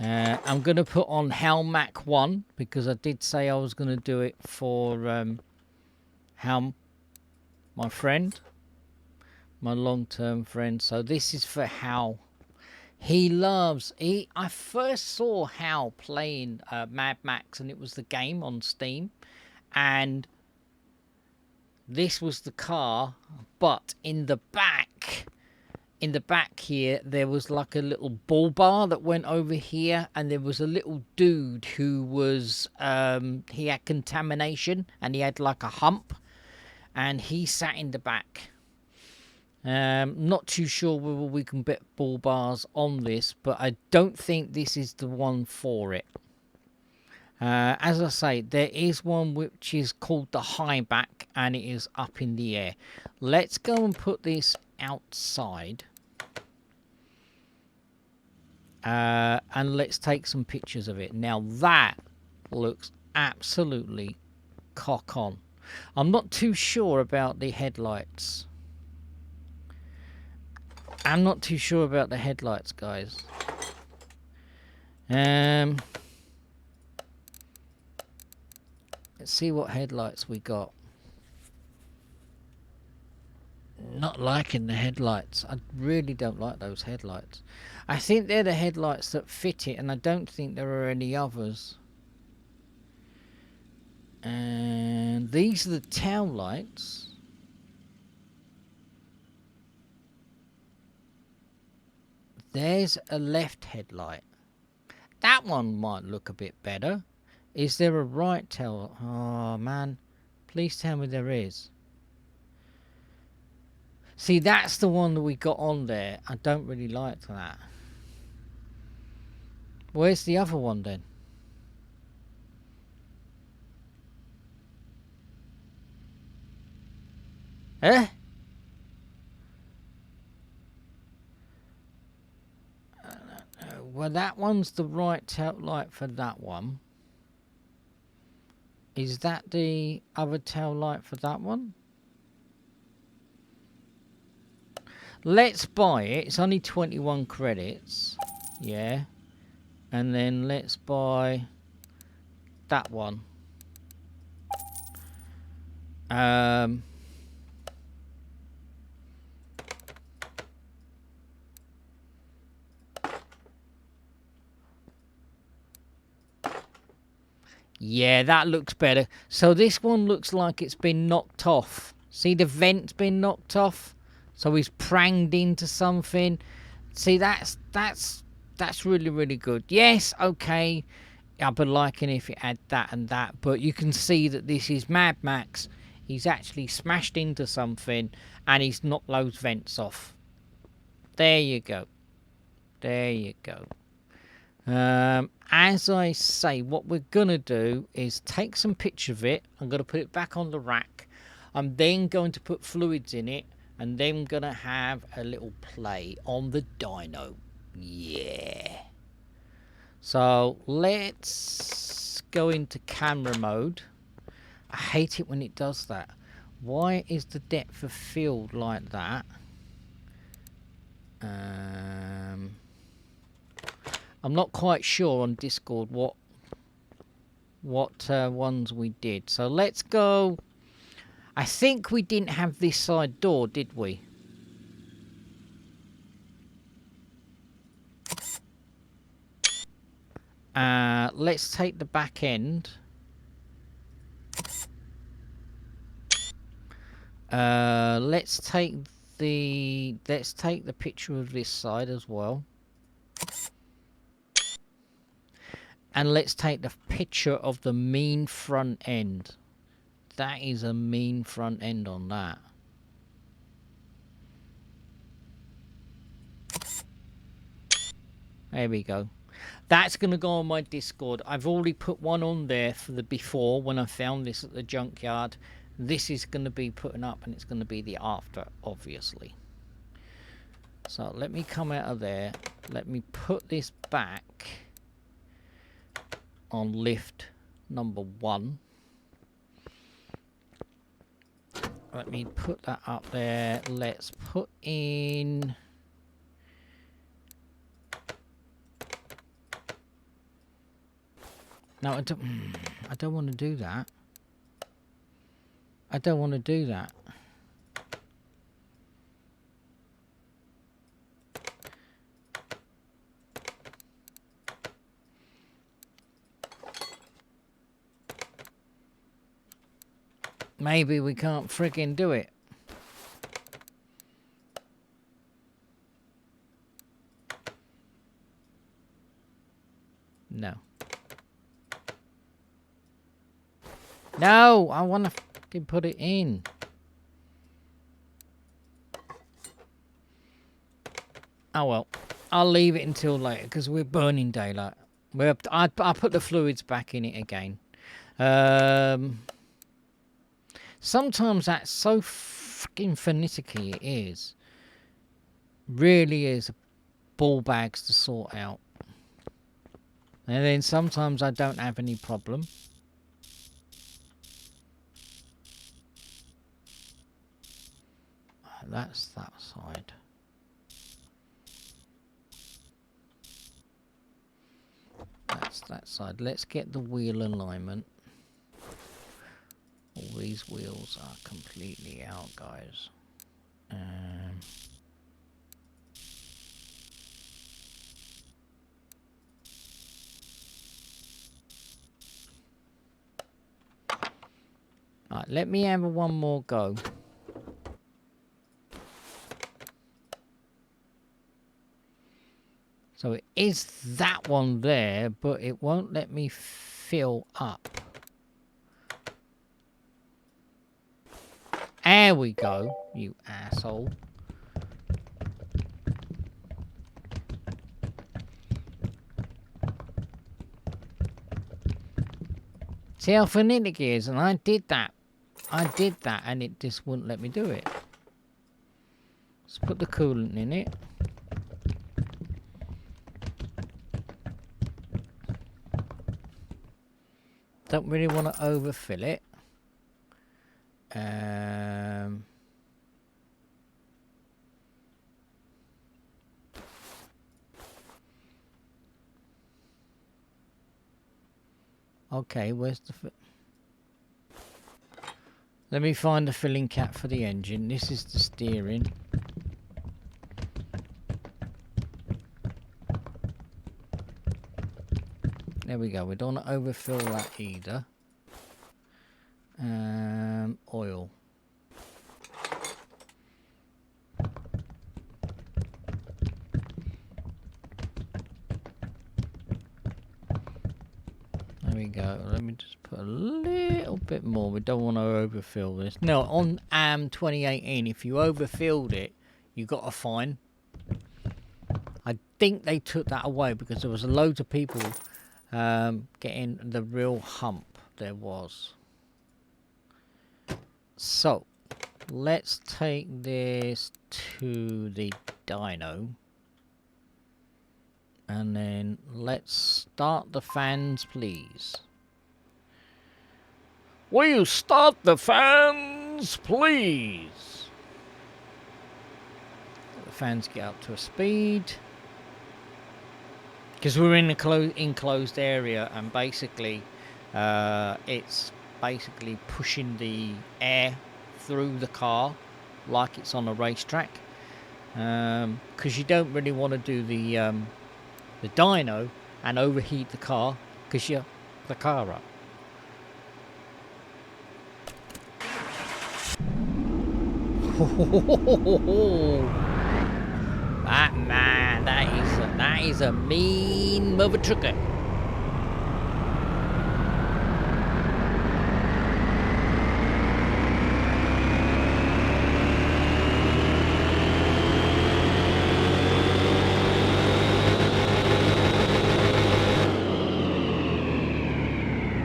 I'm going to put on Halmac 1 because I did say I was going to do it for Hal, my friend, my long-term friend. So this is for Hal. I first saw Hal playing Mad Max, and it was the game on Steam, and this was the car, but in the back here, there was like a little bull bar that went over here, and there was a little dude who was, he had contamination, and he had like a hump, and he sat in the back. Not too sure whether we can put bull bars on this, but I don't think this is the one for it. As I say, there is one which is called the high back, and it is up in the air. Let's go and put this outside. And let's take some pictures of it. Now that looks absolutely cock on. I'm not too sure about the headlights. I'm not too sure about the headlights, guys. Let's see what headlights we got. Not liking the headlights. I really don't like those headlights. I think they're the headlights that fit it, and I don't think there are any others. And these are the tail lights. There's a left headlight. That one might look a bit better. Is there a right tail? Oh, man. Please tell me there is. See, that's the one that we got on there. I don't really like that. Where's the other one then? Eh? Well, that one's the right tail light for that one. Is that the other tail light for that one? Let's buy it. It's only 21 credits. Yeah. And then let's buy that one. Yeah, that looks better. So this one looks like it's been knocked off. See, the vent's been knocked off. So he's pranged into something. See, that's really, really good. Yes, okay. I'd be liking if it had that and that. But you can see that this is Mad Max. He's actually smashed into something and he's knocked those vents off. There you go. There you go. As I say, what we're going to do is take some picture of it. I'm going to put it back on the rack. I'm then going to put fluids in it. And then I'm going to have a little play on the dyno. Yeah. So let's go into camera mode. I hate it when it does that. Why is the depth of field like that? I'm not quite sure on Discord what what ones we did. So let's go. I think we didn't have this side door, did we? Let's take the back end. Let's take the picture of this side as well. And let's take the picture of the mean front end. That is a mean front end on that. There we go. That's going to go on my Discord. I've already put one on there for the before when I found this at the junkyard. This is going to be putting up, and it's going to be the after, obviously. So let me come out of there. Let me put this back on lift number 1. Let me put that up there. Let's put in... No, I don't want to do that. I don't want to do that. Maybe we can't friggin' do it. No. No, I want to fucking put it in. Oh well, I'll leave it until later because we're burning daylight. I put the fluids back in it again. Sometimes that's so fucking finicky it is. Really is ball bags to sort out. And then sometimes I don't have any problem. That's that side. That's that side. Let's get the wheel alignment. All these wheels are completely out, guys. Right, let me have one more go. So it is that one there, but it won't let me fill up. There we go, you asshole. See how finicky it is, and I did that. And it just wouldn't let me do it. Let's put the coolant in it. Don't really want to overfill it. Okay, where's the... Let me find the filling cap for the engine. This is the steering. There we go. We don't want to overfill that either. Oil. There we go. Let me just put a little bit more. We don't want to overfill this. No, on AM 2018, if you overfilled it, you got a fine. I think they took that away because there was loads of people getting the real hump there was. So let's take this to the dyno and then let's start the fans, please. Will you start the fans, please? The fans get up to a speed. Because we're in an enclosed area, and basically It's basically pushing the air through the car like it's on a racetrack. Because you don't really want to do the dyno and overheat the car because you're the car up. That man, that is a mean mother trucker.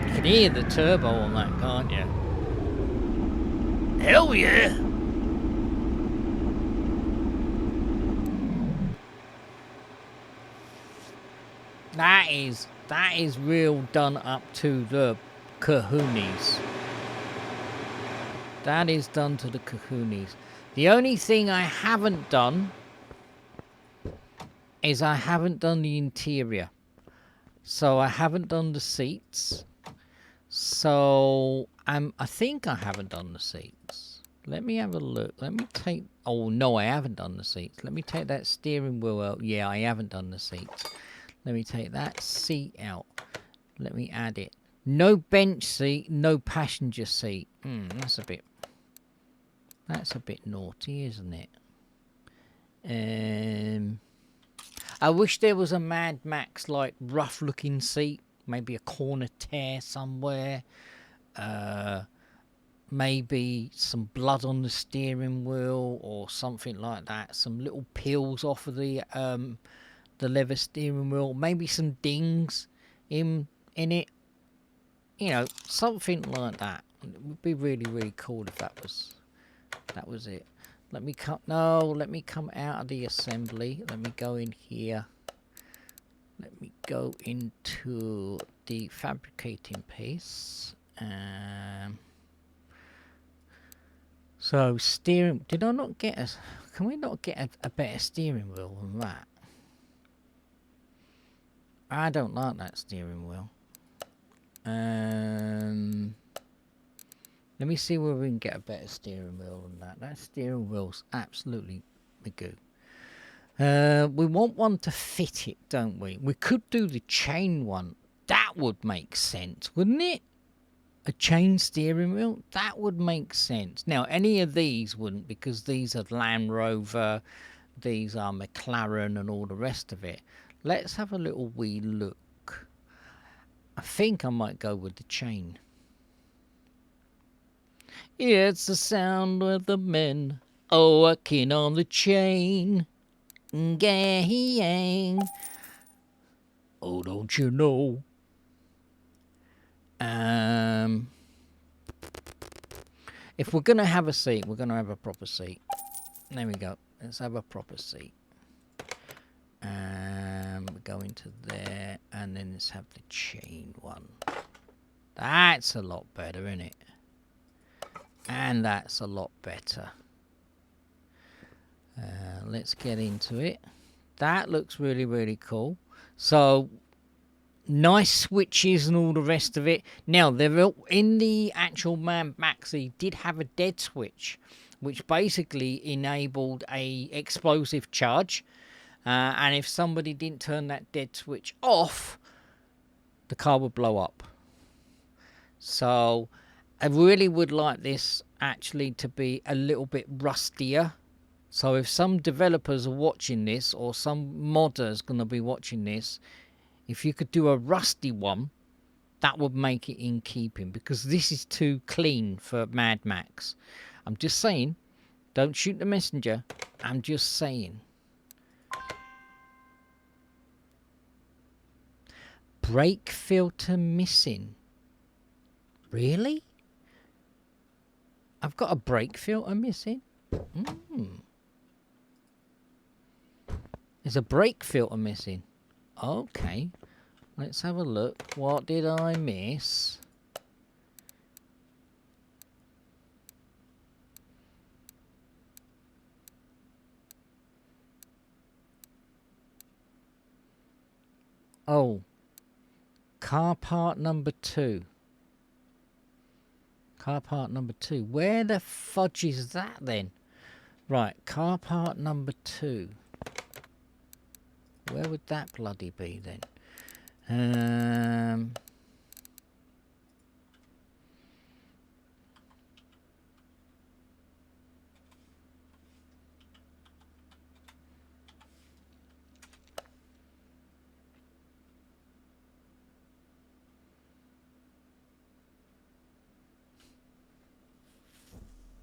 You can hear the turbo on that, can't you? Hell yeah! That is real done up to the kahoonies. That is done to the kahoonies. The only thing I haven't done is I haven't done the interior. So I haven't done the seats. So I think I haven't done the seats. Let me have a look. Let me take... Oh, no, I haven't done the seats. Let me take that steering wheel out. Yeah, I haven't done the seats. Let me take that seat out. Let me add it. No bench seat, no passenger seat. That's a bit naughty, isn't it? I wish there was a Mad Max like rough looking seat. Maybe a corner tear somewhere. Maybe some blood on the steering wheel or something like that. Some little peels off of the leather steering wheel. Maybe some dings in it. You know, something like that. It would be really, really cool if that was it. Let me come out of the assembly. Let me go in here. Let me go into the fabricating piece. So steering, did I not get a, can we not get a better steering wheel than that? I don't like that steering wheel. Let me see where we can get a better steering wheel than that. That steering wheel's absolutely magoo. We want one to fit it, don't we? We could do the chain one. That would make sense, wouldn't it? A chain steering wheel? That would make sense. Now, any of these wouldn't, because these are Land Rover, these are McLaren and all the rest of it. Let's have a little wee look. I think I might go with the chain. It's the sound of the men working on the chain. Gang. Oh, don't you know? If we're going to have a seat, we're going to have a proper seat. There we go. Let's have a proper seat. We go into there, and then let's have the chain one. That's a lot better, isn't it? And that's a lot better. Let's get into it. That looks really, really cool. So, nice switches and all the rest of it. Now, in the actual Mad Max, he did have a dead switch, which basically enabled a explosive charge. And if somebody didn't turn that dead switch off, the car would blow up. So, I really would like this actually to be a little bit rustier. So if some developers are watching this, or some modders going to be watching this, if you could do a rusty one, that would make it in keeping, because this is too clean for Mad Max. I'm just saying, don't shoot the messenger. I'm just saying. Brake filter missing. Really? I've got a brake filter missing? There's a brake filter missing. Okay. Let's have a look. What did I miss? Oh. Car part number 2. Car part number 2. Where the fudge is that then? Right, car part number 2. Where would that bloody be then?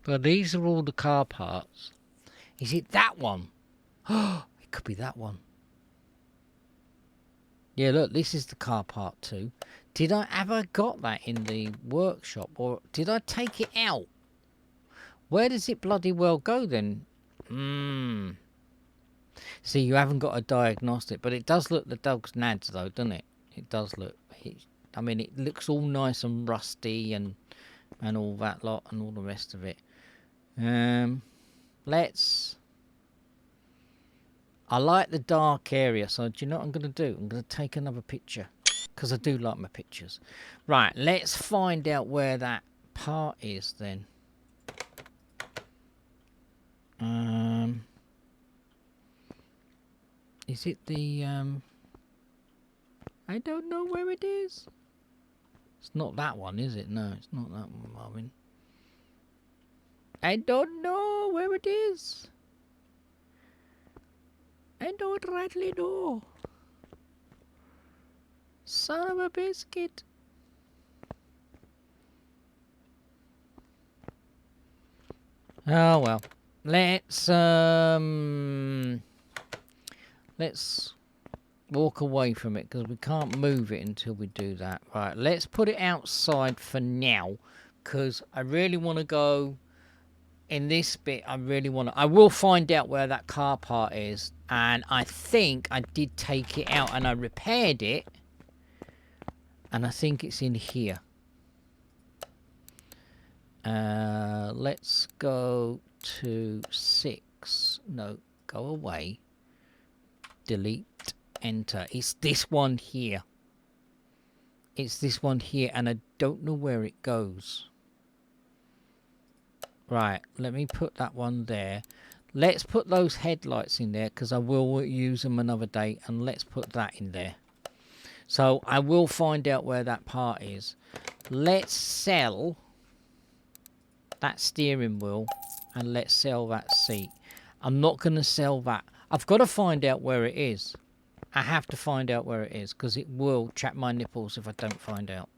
But these are all the car parts. Is it that one? Oh, it could be that one. Yeah, look, this is the car part 2. Have I got that in the workshop, or did I take it out? Where does it bloody well go then? See, you haven't got a diagnostic, but it does look the dog's nads though, doesn't it? It does look. I mean, it looks all nice and rusty and all that lot and all the rest of it. I like the dark area, so do you know what I'm going to do? I'm going to take another picture, because I do like my pictures. Right, let's find out where that part is then. Is it the, I don't know where it is. It's not that one, is it? No, it's not that one, Marvin. I don't know where it is. I don't rightly know. Son of a biscuit. Oh well. Let's walk away from it, because we can't move it until we do that. Right, let's put it outside for now, because I really want to go in this bit. I will find out where that car part is, and I think I did take it out and I repaired it, and I think it's in here. Let's go to 6. No, go away. Delete, enter. It's this one here. It's this one here, and I don't know where it goes. Right, let me put that one there. Let's put those headlights in there, because I will use them another day, and let's put that in there. So I will find out where that part is. Let's sell that steering wheel, and let's sell that seat. I'm not going to sell that. I've got to find out where it is. I have to find out where it is, because it will chap my nipples if I don't find out.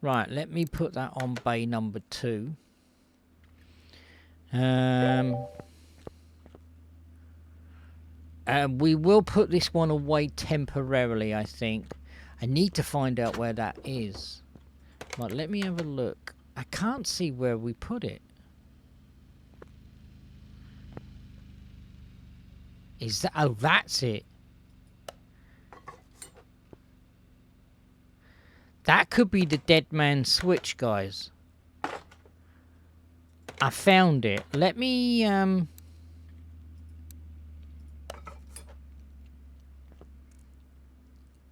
Right, let me put that on bay number 2. We will put this one away temporarily, I think. I need to find out where that is. Right, let me have a look. I can't see where we put it. Is that... Oh, that's it. That could be the dead man switch, guys. I found it. Let me...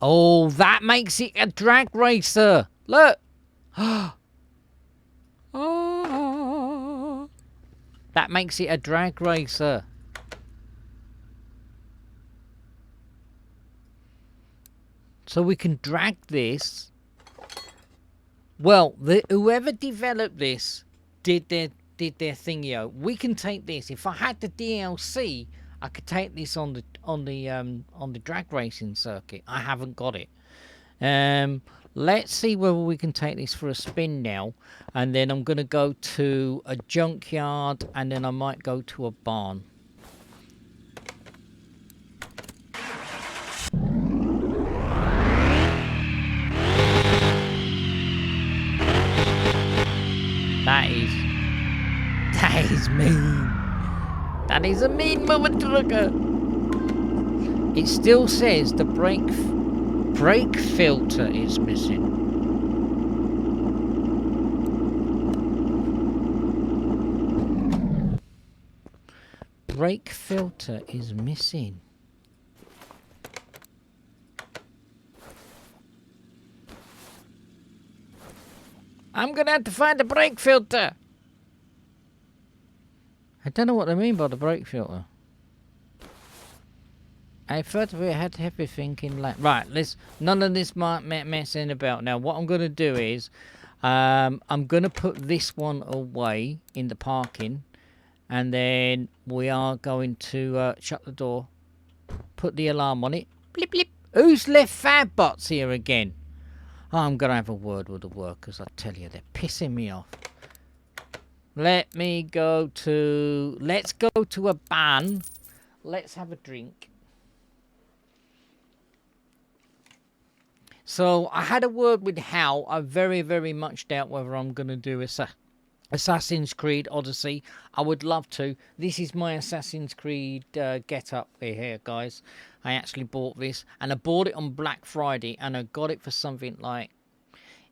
Oh, that makes it a drag racer. Look. Oh. That makes it a drag racer. So we can drag this. Well, whoever developed this did their thingio. We can take this. If I had the DLC, I could take this on the drag racing circuit. I haven't got it. Let's see whether we can take this for a spin now, and then I'm going to go to a junkyard, and then I might go to a barn. That is mean. That is a mean mother trucker. It still says the brake filter is missing. Brake filter is missing. I'm gonna have to find the brake filter. I don't know what they mean by the brake filter. I thought we had everything in line. Right, let's none of this messing about. Now, what I'm gonna do is, I'm gonna put this one away in the parking, and then we are going to shut the door, put the alarm on it. Blip blip. Who's left Fabbots here again? Oh, I'm gonna have a word with the workers. I tell you, they're pissing me off. Let's go to a ban. Let's have a drink. So I had a word with Hal. I very, very much doubt whether I'm going to do Assassin's Creed Odyssey. I would love to. This is my Assassin's Creed get-up here, guys. I actually bought this, and I bought it on Black Friday, and I got it for something like...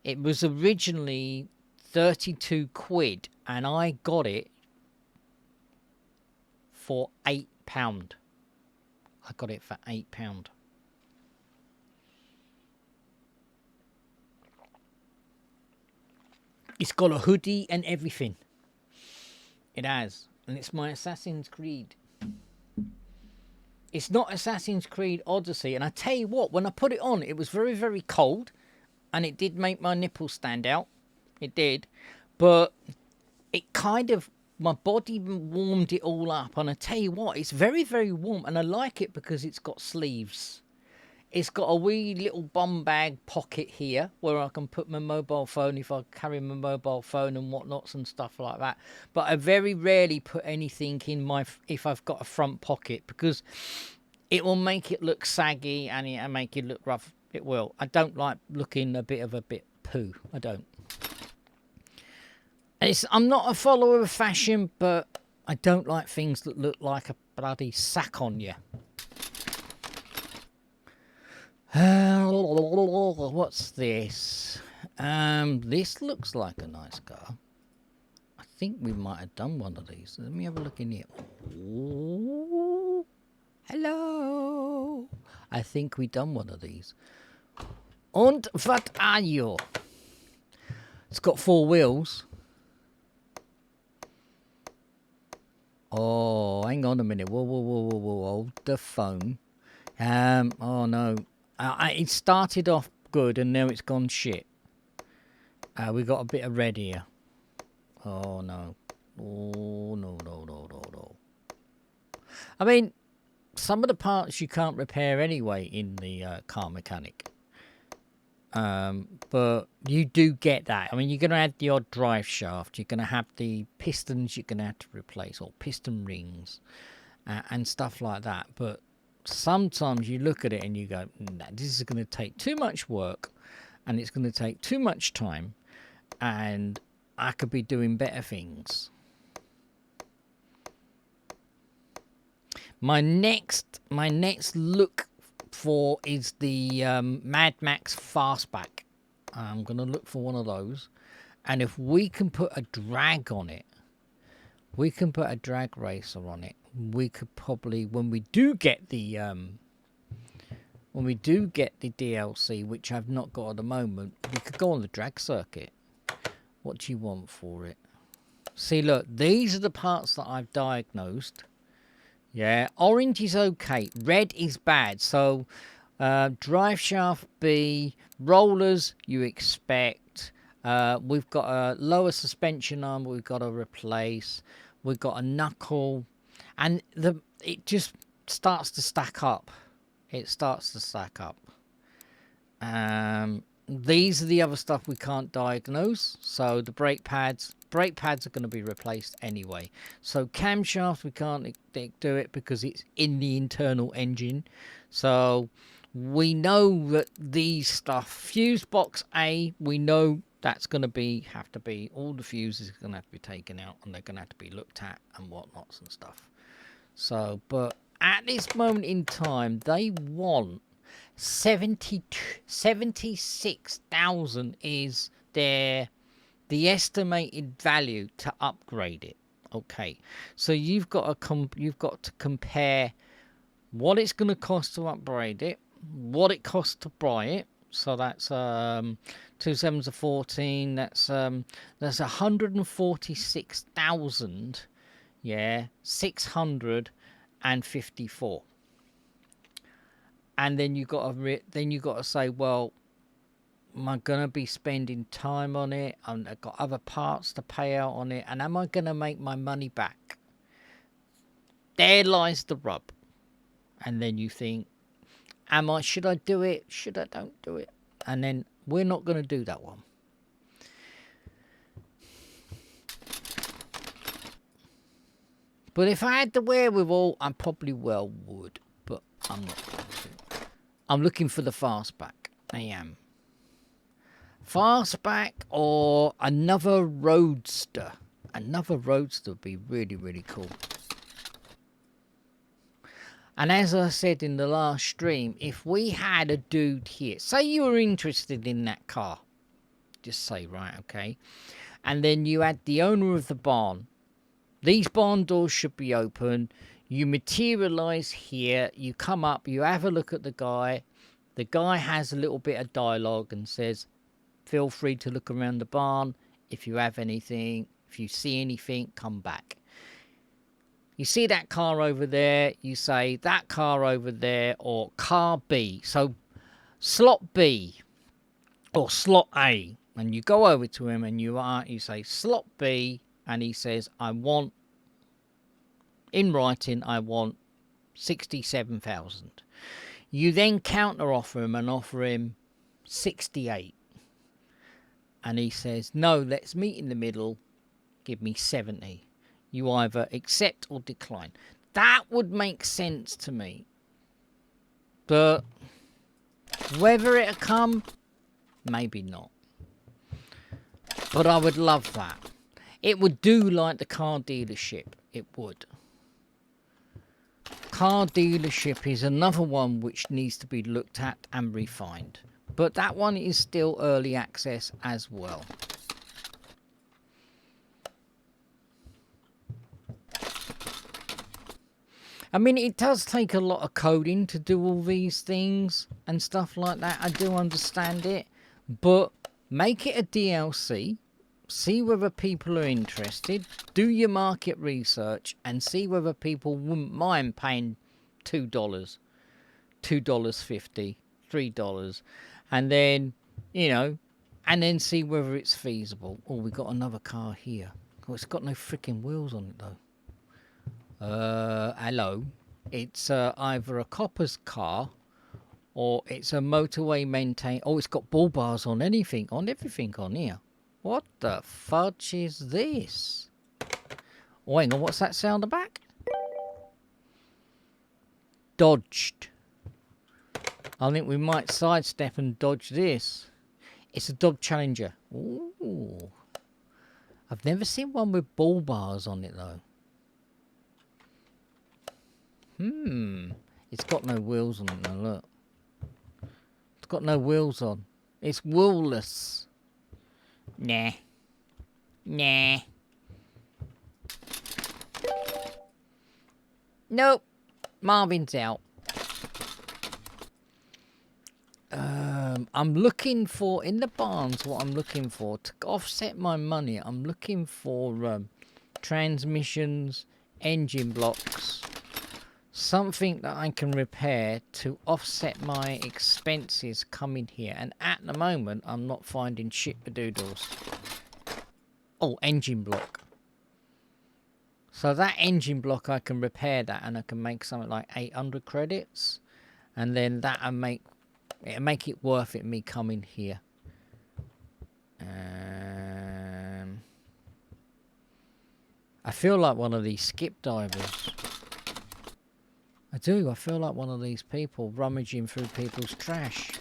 It was originally 32 quid, and I got it for £8. I got it for £8. It's got a hoodie and everything. It has. And it's my Assassin's Creed. It's not Assassin's Creed Odyssey. And I tell you what, when I put it on, it was very, very cold. And it did make my nipples stand out. It did. But it kind of... My body warmed it all up. And I tell you what, it's very, very warm. And I like it because it's got sleeves. It's got a wee little bum bag pocket here where I can put my mobile phone if I carry my mobile phone and whatnots and stuff like that. But I very rarely put anything in if I've got a front pocket, because it will make it look saggy and it'll make it look rough. It will. I don't like looking a bit poo. I don't. I'm not a follower of fashion, but I don't like things that look like a bloody sack on you. What's this? This looks like a nice car. I think we might have done one of these. Let me have a look in here. Ooh, hello. I think we done one of these. Und was are you? It's got 4 wheels. Oh, hang on a minute. Whoa. Hold the phone. Oh no. It started off good and now it's gone shit. We got a bit of red here. Oh no. Oh no. I mean, some of the parts you can't repair anyway in the car mechanic. But you do get that. I mean, you're going to add the odd drive shaft. You're going to have the pistons you're going to have to replace, or piston rings and stuff like that. But sometimes you look at it and you go, nah, this is going to take too much work and it's going to take too much time, and I could be doing better things. My next look for is the Mad Max Fastback. I'm going to look for one of those, and if we can put a drag on it, we can put a drag racer on it. We could probably, when we do get the DLC, which I've not got at the moment, we could go on the drag circuit. What do you want for it? See, look, these are the parts that I've diagnosed. Yeah, orange is okay, red is bad. So drive shaft B, rollers you expect. We've got a lower suspension arm we've got to replace. We've got a knuckle, and it just starts to stack up. It starts to stack up. These are the other stuff we can't diagnose. So the brake pads are going to be replaced anyway. So camshaft, we can't do it because it's in the internal engine. So we know that these stuff, fuse box A, we know that's going to have to be, all the fuses are going to have to be taken out, and they're going to have to be looked at and whatnots and stuff. So, but at this moment in time, they want 76,000 is the estimated value to upgrade it. Okay, so you've got to compare what it's going to cost to upgrade it, what it costs to buy it, So that's 2 7s are 14. That's 146,000. Yeah, 654. And then you got to say, well, am I gonna be spending time on it? I've got other parts to pay out on it, and am I gonna make my money back? There lies the rub. And then you think, should I do it? Should I don't do it? And then we're not gonna do that one. But if I had the wherewithal, I probably well would. But I'm not going to. I'm looking for the fastback. I am. Fastback or another roadster. Another roadster would be really, really cool. And as I said in the last stream, if we had a dude here, say you were interested in that car. Just say, right, okay. And then you had the owner of the barn. These barn doors should be open. You materialise here. You come up. You have a look at the guy. The guy has a little bit of dialogue and says, feel free to look around the barn. If you have anything, if you see anything, come back. You see that car over there. You say, that car over there, or car B. So slot B or slot A. And you go over to him and you say, slot B. And he says, in writing, I want 67,000. You then counter offer him and offer him 68. And he says, no, let's meet in the middle. Give me 70. You either accept or decline. That would make sense to me. But whether it'll come, maybe not. But I would love that. It would do like the car dealership. It would. Car dealership is another one which needs to be looked at and refined. But that one is still early access as well. I mean, it does take a lot of coding to do all these things and stuff like that. I do understand it. But make it a DLC. See whether people are interested. Do your market research and see whether people wouldn't mind paying $2, $2.50, $3. And then, and then see whether it's feasible. Oh, we got another car here. Oh, it's got no freaking wheels on it, though. Hello. It's either a copper's car or it's a motorway maintain. Oh, it's got bull bars on everything on here. What the fudge is this? Oh, hang on, what's that sound back? Dodged. I think we might sidestep and dodge this. It's a Dodge Challenger. Ooh. I've never seen one with bull bars on it, though. It's got no wheels on it, though, look. It's got no wheels on. It's wheelless. Nah. Nope. Marvin's out. I'm looking for, in the barns, what I'm looking for, to offset my money, I'm looking for transmissions, engine blocks, something that I can repair to offset my expenses coming here. And at the moment, I'm not finding shit-a-doodles. Oh, engine block. So that engine block, I can repair that, and I can make something like 800 credits. And then that'll make it worth it, me coming here. I feel like one of these skip divers. I do. I feel like one of these people rummaging through people's trash.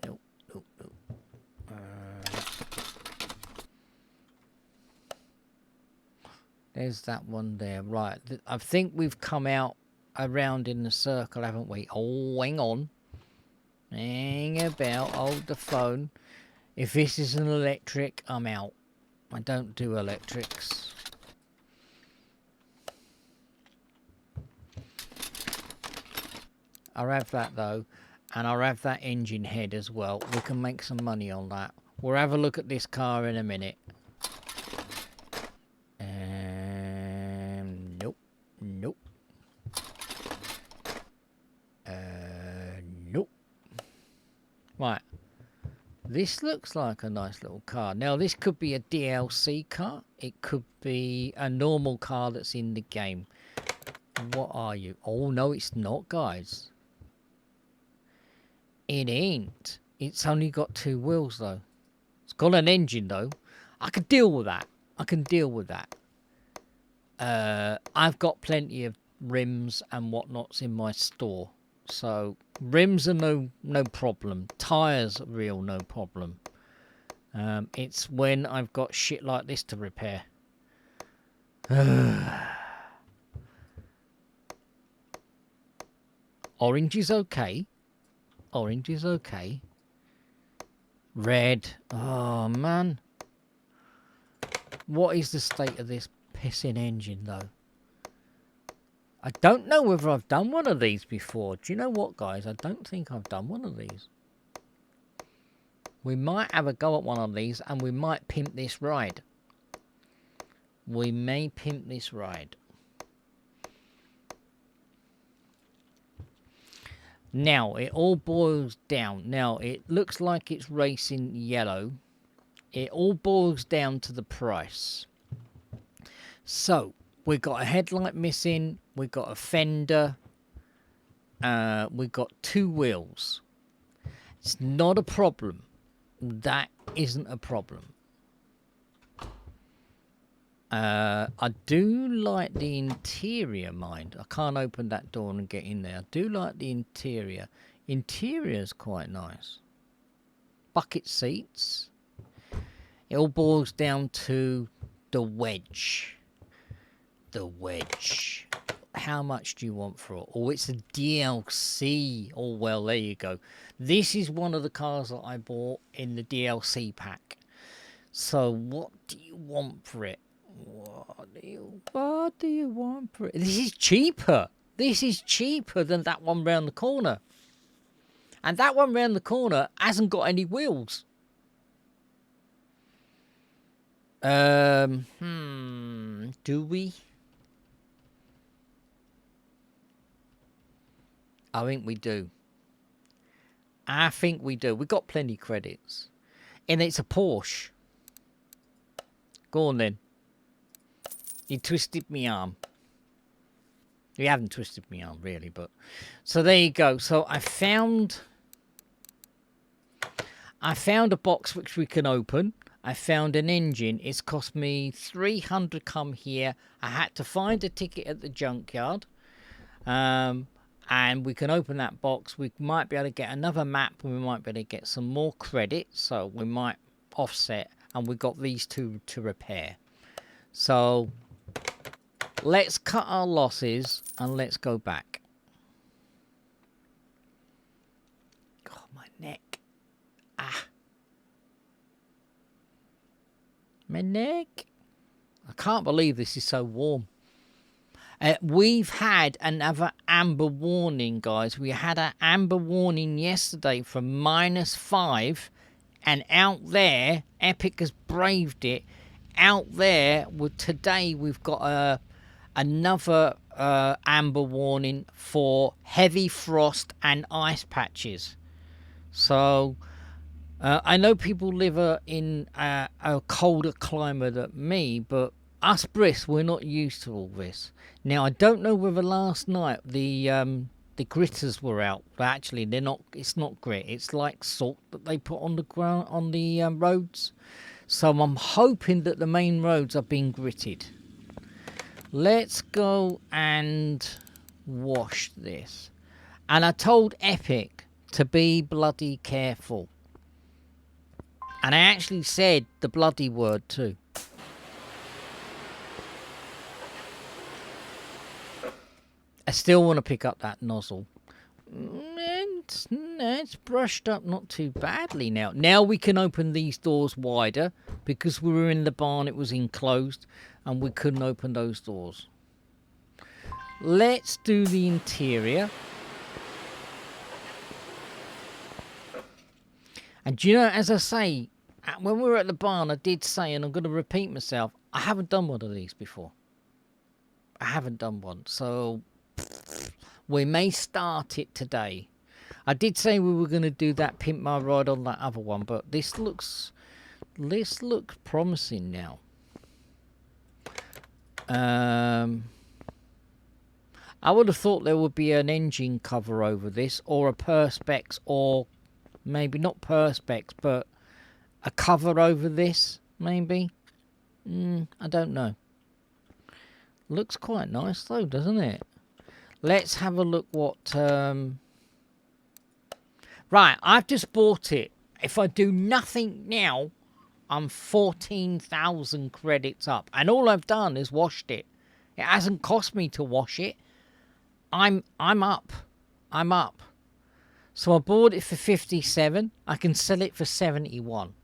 Nope. There's that one there. Right. I think we've come out around in the circle, haven't we? Oh, hang on. Hang about. Hold the phone. If this is an electric, I'm out. I don't do electrics. I'll have that, though. And I'll have that engine head as well. We can make some money on that. We'll have a look at this car in a minute. Nope. Nope. Nope. Right. This looks like a nice little car. Now, this could be a DLC car. It could be a normal car that's in the game. What are you? Oh, no, it's not, guys. It ain't. It's only got 2 wheels, though. It's got an engine, though. I can deal with that. I can deal with that. I've got plenty of rims and whatnots in my store. So, rims are no problem. Tyres are real no problem. It's when I've got shit like this to repair. Orange is okay. Orange is okay. Red. Oh, man. What is the state of this pissing engine, though? I don't know whether I've done one of these before. Do you know what, guys? I don't think I've done one of these. We might have a go at one of these, and we might pimp this ride. We may pimp this ride. Now, it all boils down. Now, it looks like it's racing yellow. It all boils down to the price. So, we've got a headlight missing. We've got a fender. We've got 2 wheels. It's not a problem. That isn't a problem. I do like the interior, mind. I can't open that door and get in there. I do like the interior. Interior's quite nice. Bucket seats. It all boils down to the wedge. The wedge. How much do you want for it? Oh, it's a DLC. Oh, well, there you go. This is one of the cars that I bought in the DLC pack. So, what do you want for it? What do you want for it? This is cheaper. This is cheaper than that one round the corner. And that one round the corner hasn't got any wheels. Do we? I think we do. I think we do. We got plenty of credits. And it's a Porsche. Go on then. You twisted me arm. You haven't twisted me arm, really, but... So there you go. So I found a box which we can open. I found an engine. It's cost me 300 come here. I had to find a ticket at the junkyard. And we can open that box. We might be able to get another map, and we might be able to get some more credit. So we might offset. And we've got these 2 to repair. So... let's cut our losses and let's go back. Oh, my neck. Ah. My neck. I can't believe this is so warm. We've had another amber warning, guys. We had an amber warning yesterday from -5. And out there, Epic has braved it. Out there, today we've got another amber warning for heavy frost and ice patches. So I know people live in a colder climate than me, but us Brits, we're not used to all this. Now, I don't know whether last night the gritters were out, but actually they're not. It's not grit. It's like salt that they put on the ground on the roads. So I'm hoping that the main roads are being gritted. Let's go and wash this. And I told Epic to be bloody careful. And I actually said the bloody word too. I still want to pick up that nozzle. It's brushed up not too badly now. Now we can open these doors wider. Because we were in the barn, it was enclosed. And we couldn't open those doors. Let's do the interior. And do you know, as I say, when we were at the barn, I did say, and I'm going to repeat myself, I haven't done one of these before. I haven't done one. So we may start it today. I did say we were going to do that Pimp My Ride on that other one, but this looks promising now. I would have thought there would be an engine cover over this, or a Perspex, or maybe not Perspex, but a cover over this, maybe. I don't know. Looks quite nice though, doesn't it? Let's have a look what... Right, I've just bought it. If I do nothing now, I'm 14,000 credits up. And all I've done is washed it. It hasn't cost me to wash it. I'm up. I'm up. So I bought it for 57. I can sell it for 71.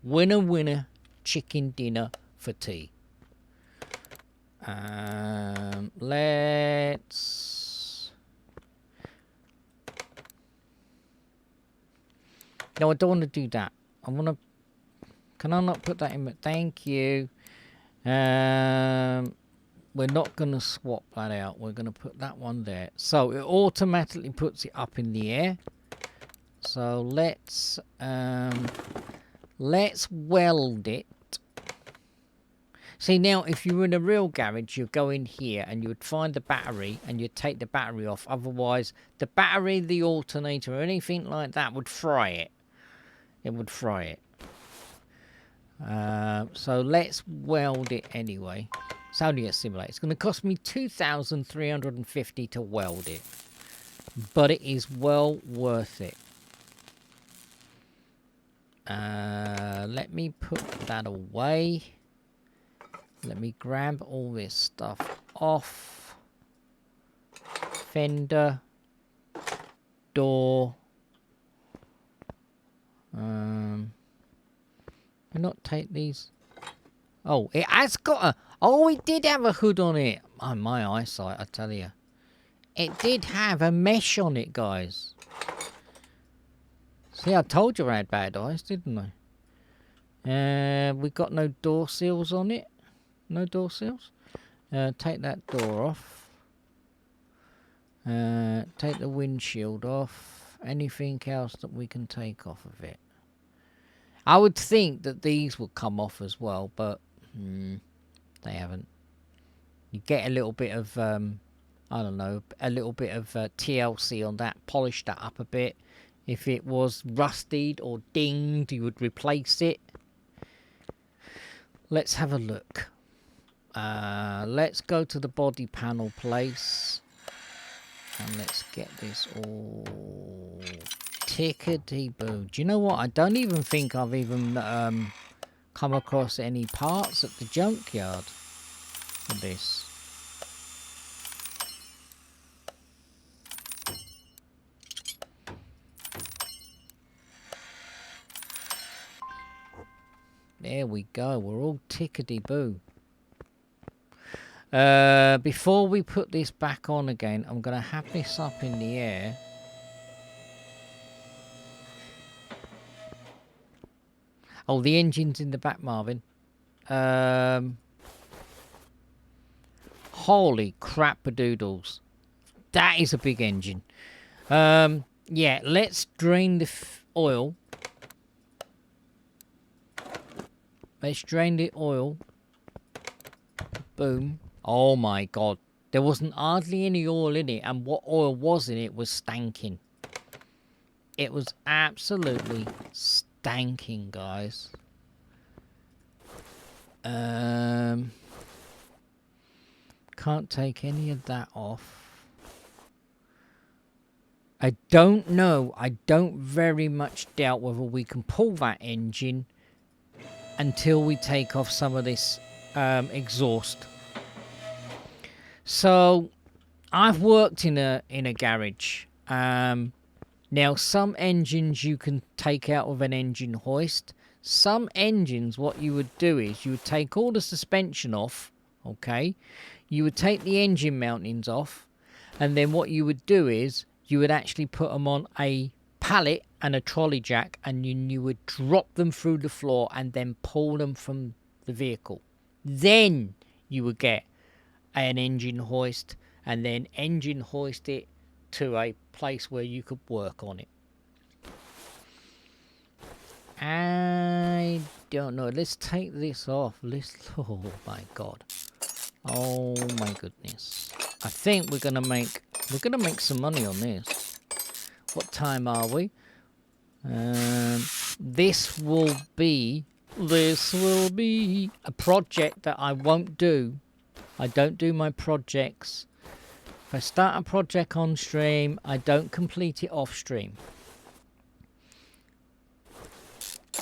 Winner, winner, chicken dinner for tea. Let's... No, I don't want to do that. I want to... Can I not put that in? Thank you. We're not going to swap that out. We're going to put that one there. So it automatically puts it up in the air. So let's weld it. See, now if you were in a real garage, you'd go in here and you would find the battery and you'd take the battery off. Otherwise, the battery, the alternator, or anything like that would fry it. It would fry it. So let's weld it anyway. It's only a simulator. It's going to cost me 2,350 to weld it. But it is well worth it. Let me put that away. Let me grab all this stuff off. Fender. Door. Why not take these? Oh, it has got a... Oh, it did have a hood on it. Oh, my eyesight, I tell you. It did have a mesh on it, guys. See, I told you I had bad eyes, didn't I? We got no door seals on it. No door seals. Take that door off. Take the windshield off. Anything else that we can take off of it? I would think that these would come off as well, but they haven't. You get a little bit of, I don't know, a little bit of TLC on that. Polish that up a bit. If it was rusted or dinged, you would replace it. Let's have a look. Let's go to the body panel place. And let's get this all tickety-boo. Do you know what? I don't even think I've even come across any parts at the junkyard for this. There we go. We're all tickety-boo. Before we put this back on again, I'm going to have this up in the air. Oh, the engine's in the back, Marvin. Holy crap-a-doodles. That is a big engine. Yeah, let's drain the oil. Let's drain the oil. Boom. Oh my god. There wasn't hardly any oil in it, and what oil was in it was stanking. It was absolutely stanking, guys. Can't take any of that off. I don't know. I don't very much doubt whether we can pull that engine until we take off some of this exhaust. So I've worked in a garage. Now some engines you can take out with an engine hoist. Some engines, what you would do is you would take all the suspension off, okay? You would take the engine mountings off, and then what you would do is you would actually put them on a pallet and a trolley jack, and you would drop them through the floor and then pull them from the vehicle. Then you would get an engine hoist, and then engine hoist it to a place where you could work on it. I don't know. Let's take this off. Oh my god. Oh my goodness. I think we're gonna make some money on this. What time are we? This will be a project that I won't do. I don't do my projects. If I start a project on stream, I don't complete it off stream.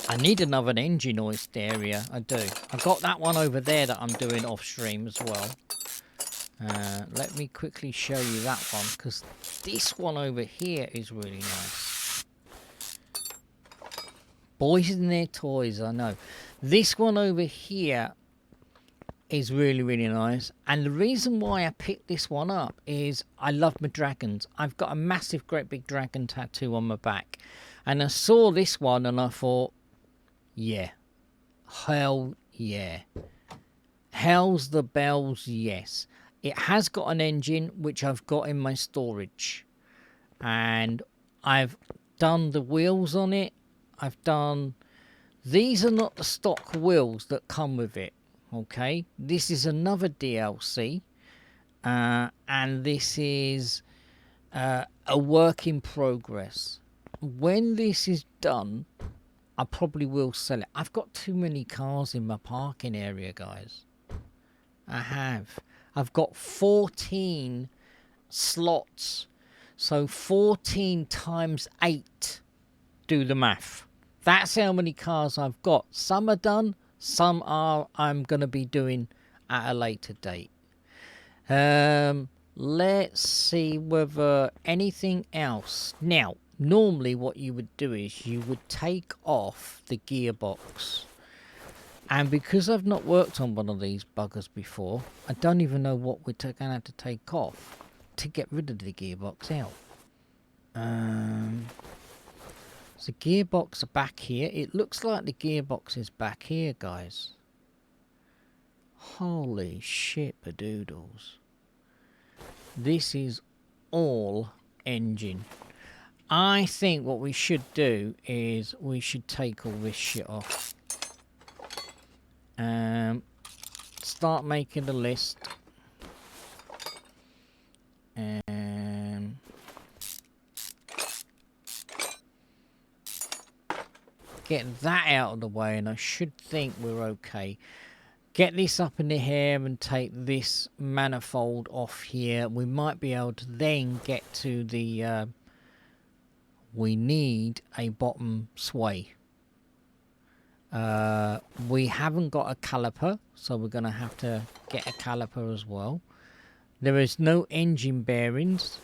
I need another engine hoist area. I do. I've got that one over there that I'm doing off stream as well. Let me quickly show you that one, because this one over here is really nice. Boys and their toys, I know. This one over here is really, really nice. And the reason why I picked this one up is I love my dragons. I've got a massive, great big dragon tattoo on my back. And I saw this one and I thought, yeah. Hell yeah. Hell's the bells, yes. It has got an engine, which I've got in my storage. And I've done the wheels on it. These are not the stock wheels that come with it. Okay, this is another DLC, and this is a work in progress. When this is done, I probably will sell it. I've got too many cars in my parking area, guys. I've got 14 slots, so 14 times 8. Do the math. That's how many cars I've got. Some are done. Some I'm going to be doing at a later date. Let's see whether anything else. Now, normally what you would do is you would take off the gearbox. And because I've not worked on one of these buggers before, I don't even know what we're going to have to take off to get rid of the gearbox out. The gearbox back here. It looks like the gearbox is back here, guys. Holy shit, doodles. This is all engine. I think what we should do is we should take all this shit off. Start making a list. Get that out of the way, and I should think we're okay. Get this up in the air and take this manifold off here. We might be able to then get to the... we need a bottom sway. We haven't got a caliper, so we're going to have to get a caliper as well. There is no engine bearings.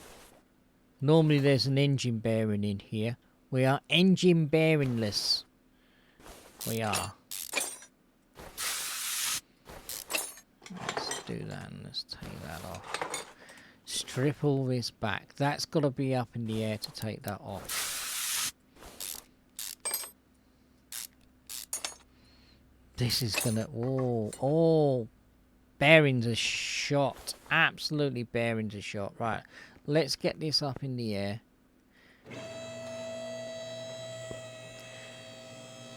Normally there's an engine bearing in here. We are engine bearingless. We are. Let's do that and let's take that off. Strip all this back. That's got to be up in the air to take that off. This is gonna... Oh, bearings are shot. Absolutely bearings are shot. Right, let's get this up in the air.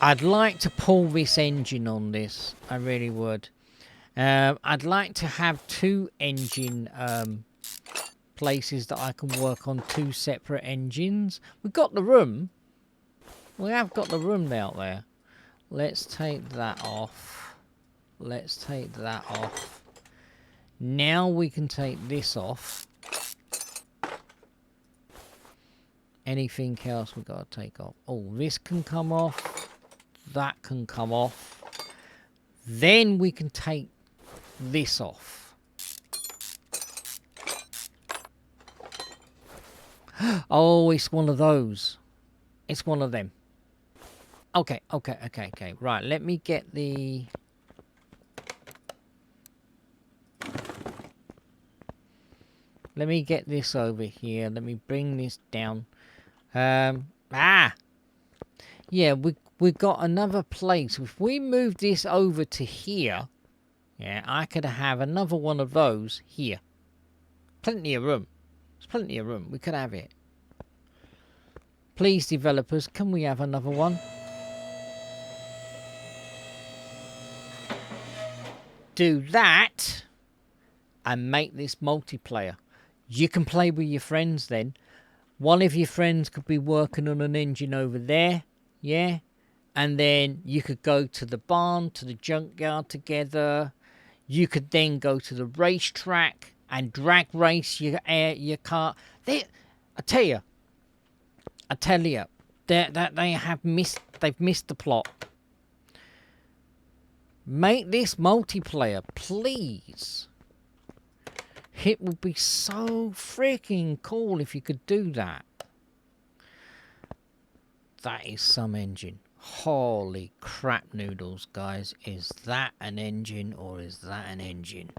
I'd like to pull this engine on this. I really would. I'd like to have 2 engine places that I can work on 2 separate engines. We've got the room. We have got the room out there. Let's take that off. Let's take that off. Now we can take this off. Anything else we've got to take off? Oh, this can come off. That can come off. Then we can take this off. Oh, it's one of those. It's one of them. Okay. Right, let me get the... Let me get this over here. Let me bring this down. Ah! Yeah, we got another place. If we move this over to here, yeah, I could have another one of those here. Plenty of room. There's plenty of room. We could have it. Please, developers, can we have another one? Do that and make this multiplayer. You can play with your friends then. One of your friends could be working on an engine over there, yeah? And then you could go to the barn, to the junkyard together. You could then go to the racetrack and drag race your car. I tell you, they've missed the plot. Make this multiplayer, please. It would be so freaking cool if you could do that. That is some engine. Holy crap noodles, guys. Is that an engine or is that an engine?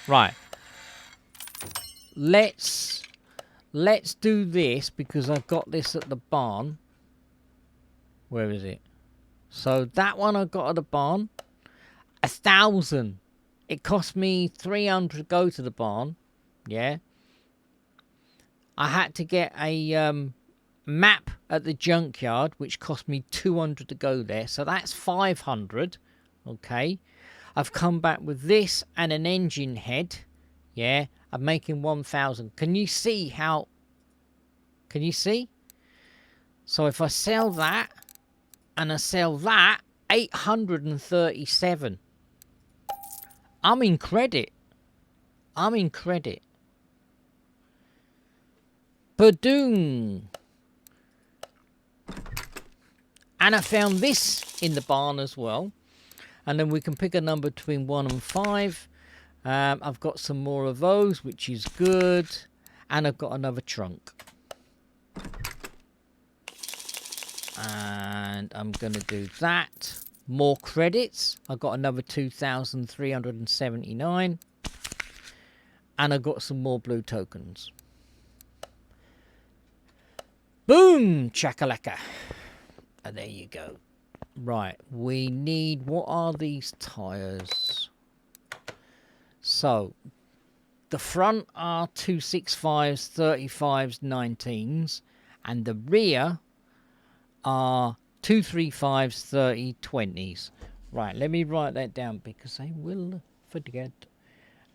Right. Let's do this because I've got this at the barn. Where is it? So that one I got at the barn. 1,000. It cost me 300 to go to the barn. Yeah. I had to get a map at the junkyard, which cost me 200 to go there. So that's 500. Okay. I've come back with this and an engine head. Yeah. I'm making 1,000. Can you see how... Can you see? So if I sell that and I sell that, 837. I'm in credit. I'm in credit. Badoom. And I found this in the barn as well. And then we can pick a number between 1 and 5. I've got some more of those, which is good. And I've got another trunk. And I'm going to do that. More credits. I got another 2,379. And I got some more blue tokens. Boom! Chakalaka. And there you go. Right. We need... What are these tyres? So, the front are 265s, 35s, 19s. And the rear are 235s, 30, 20s. Right, let me write that down because I will forget.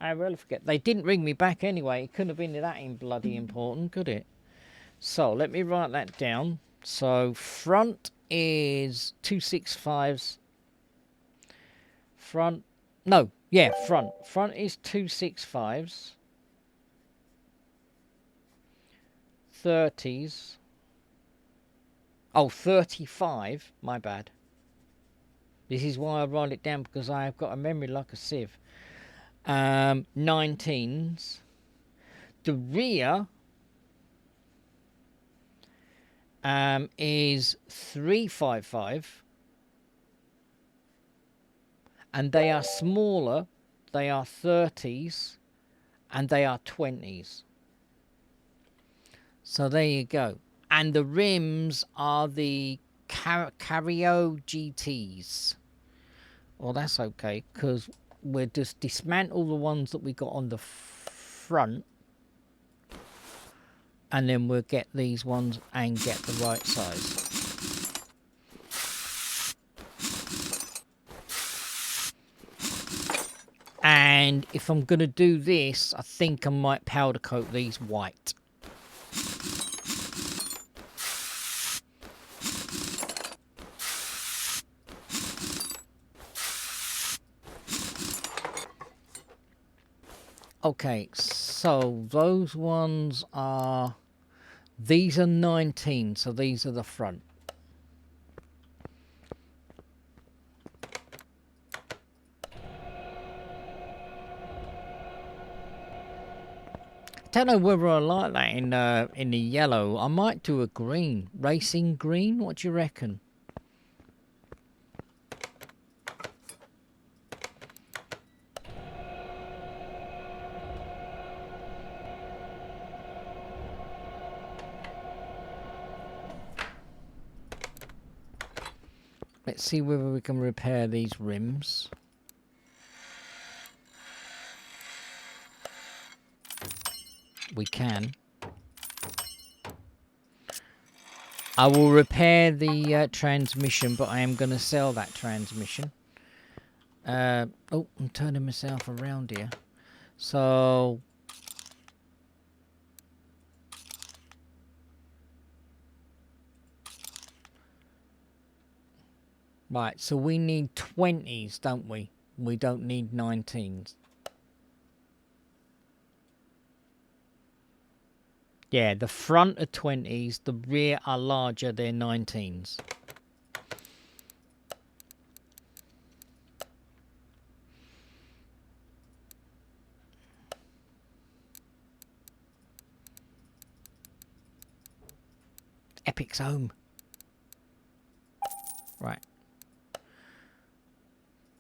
I will forget. They didn't ring me back anyway. It couldn't have been that bloody important, could it? So, let me write that down. So, front is 265s. Front. No, yeah, front. Front is 265s. 30s. Oh, 35. My bad. This is why I write it down, because I have got a memory like a sieve. 19s. The rear is 355. And they are smaller. They are 30s. And they are 20s. So there you go. And the rims are the Cario GTs. Well, that's okay, because we'll just dismantle the ones that we got on the front. And then we'll get these ones and get the right size. And if I'm going to do this, I think I might powder coat these white. Okay, so those ones are... These are 19, so these are the front. I don't know whether I like that in the yellow. I might do a green. Racing green, what do you reckon? Let's see whether we can repair these rims. We can. I will repair the transmission, but I am going to sell that transmission. Oh, I'm turning myself around here. So... Right, so we need 20s, don't we? We don't need 19s. Yeah, the front are 20s, the rear are larger, they're 19s. Epic's home. Right.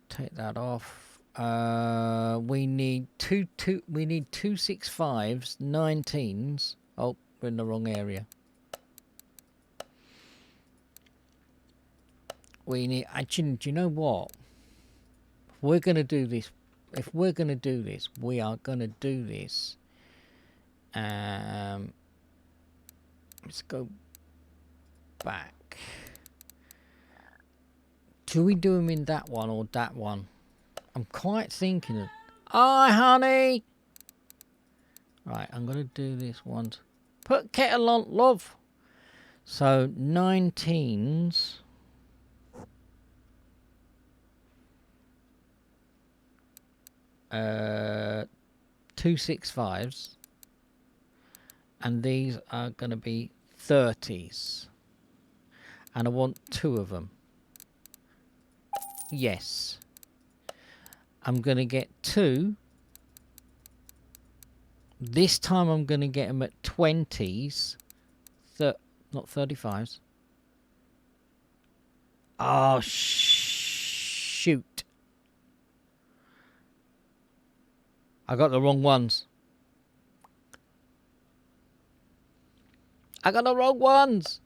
Take that off. We need two 265s, 19s. Oh, we're in the wrong area. We need. Actually, do you know what? We're gonna do this. If we're gonna do this, we are gonna do this. Let's go back. Do we do them in that one or that one? I'm quite thinking of... Hi, honey! Right, I'm going to do this one. Put kettle on, love! So, 19s. Uh, 265s. And these are going to be 30s. And I want 2 of them. Yes. I'm going to get 2. This time I'm going to get them at 20s. Not 35s. Oh, shoot. I got the wrong ones. I got the wrong ones.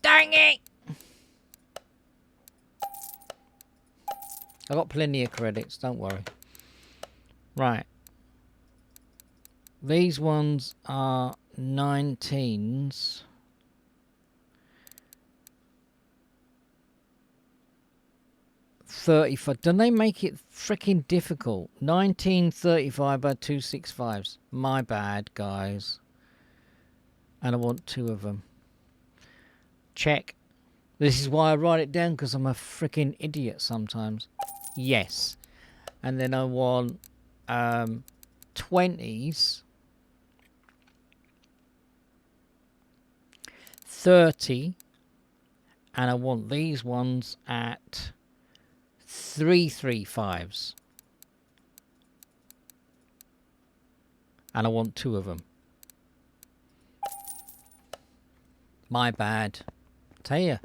Dang it. I got plenty of credits, don't worry. Right. These ones are 19s. Don't they make it freaking difficult? 1935 by 265s. My bad, guys. And I want 2 of them. Check. This is why I write it down, because I'm a freaking idiot sometimes. Yes. And then I want 20s. 30. And I want these ones at 335s. And I want 2 of them. My bad. Tell you.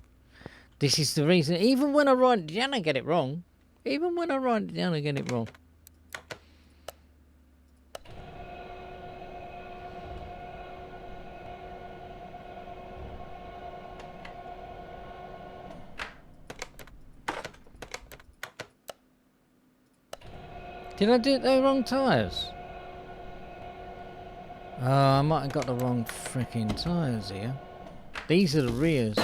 This is the reason. Even when I write it down, I get it wrong. Even when I write it down, I get it wrong. Did I do the wrong tyres? Oh, I might have got the wrong freaking tyres here. These are the rears.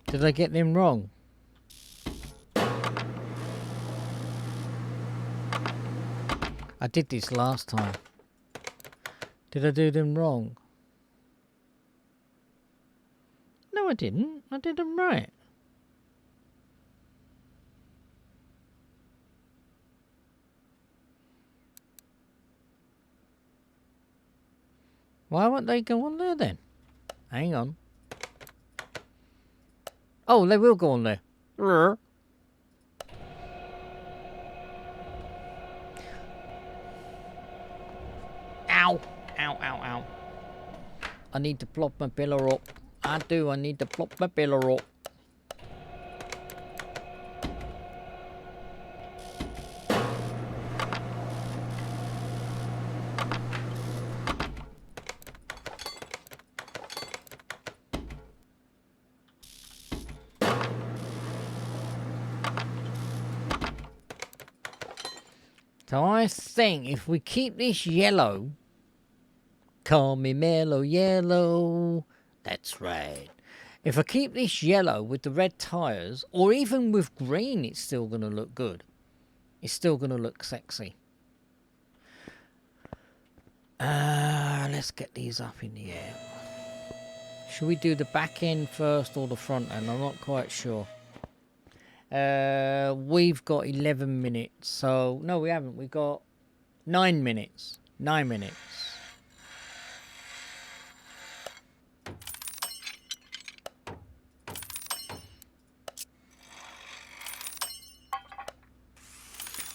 Did I get them wrong? I did this last time. Did I do them wrong? No, I didn't. I did them right. Why won't they go on there then? Hang on. Oh, they will go on there. Ow, ow, ow, ow. I need to plop my pillar up. I do, I need to plop my pillar up. So I think if we keep this yellow, call me mellow yellow, that's right. If I keep this yellow with the red tyres, or even with green, it's still going to look good. It's still going to look sexy. Let's get these up in the air. Should we do the back end first or the front end? I'm not quite sure. We've got 11 minutes. So, no, we haven't. We've got 9 minutes. 9 minutes.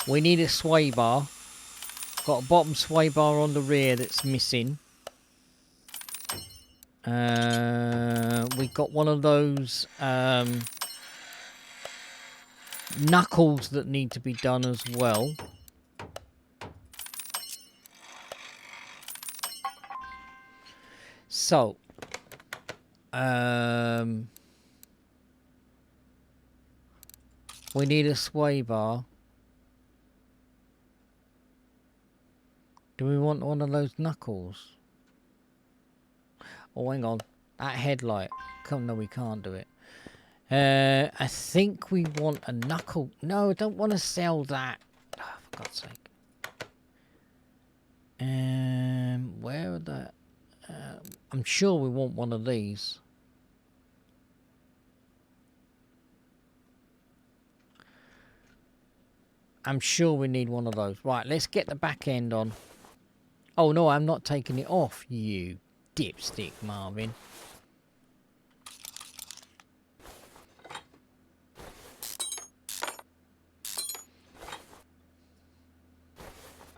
We need a sway bar. Got a bottom sway bar on the rear that's missing. We got one of those knuckles that need to be done as well. So, we need a sway bar. Do we want one of those knuckles? Oh, hang on. That headlight. Come, no, we can't do it. I think we want a knuckle. No, I don't want to sell that. Oh, for God's sake. Where are the... I'm sure we want one of these. I'm sure we need one of those. Right, let's get the back end on. Oh, no, I'm not taking it off, you dipstick, Marvin.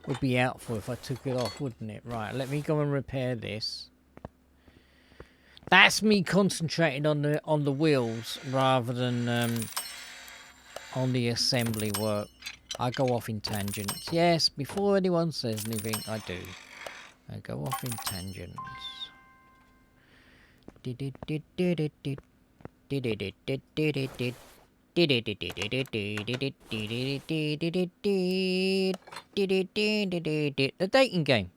Would be helpful if I took it off, wouldn't it? Right, let me go and repair this. That's me concentrating on the wheels rather than on the assembly work. I go off in tangents. Yes, before anyone says anything, I do. I go off in tangents. The dating game.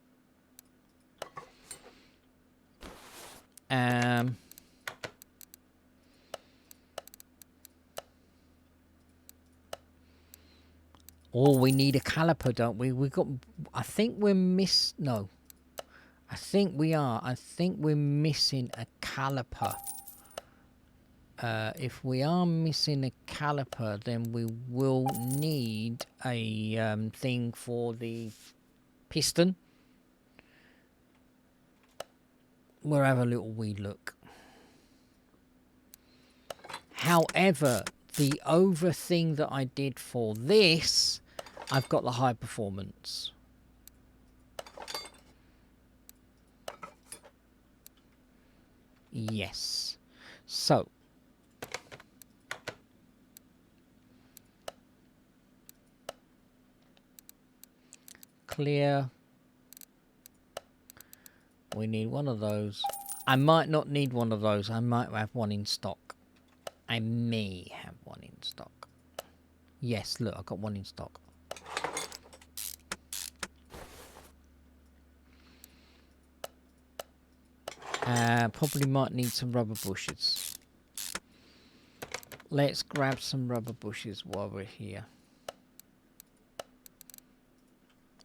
Oh, we need a caliper, don't we? We got. I think we're no. I think we are. I think we're missing a caliper. If we are missing a caliper, then we will need a thing for the piston. We'll have a little wee look. However, the over thing that I did for this, I've got the high performance. Yes. So. Clear. We need one of those. I might not need one of those. I might have one in stock. I may have one in stock. Yes, look, I've got one in stock. Probably might need some rubber bushes. Let's grab some rubber bushes while we're here.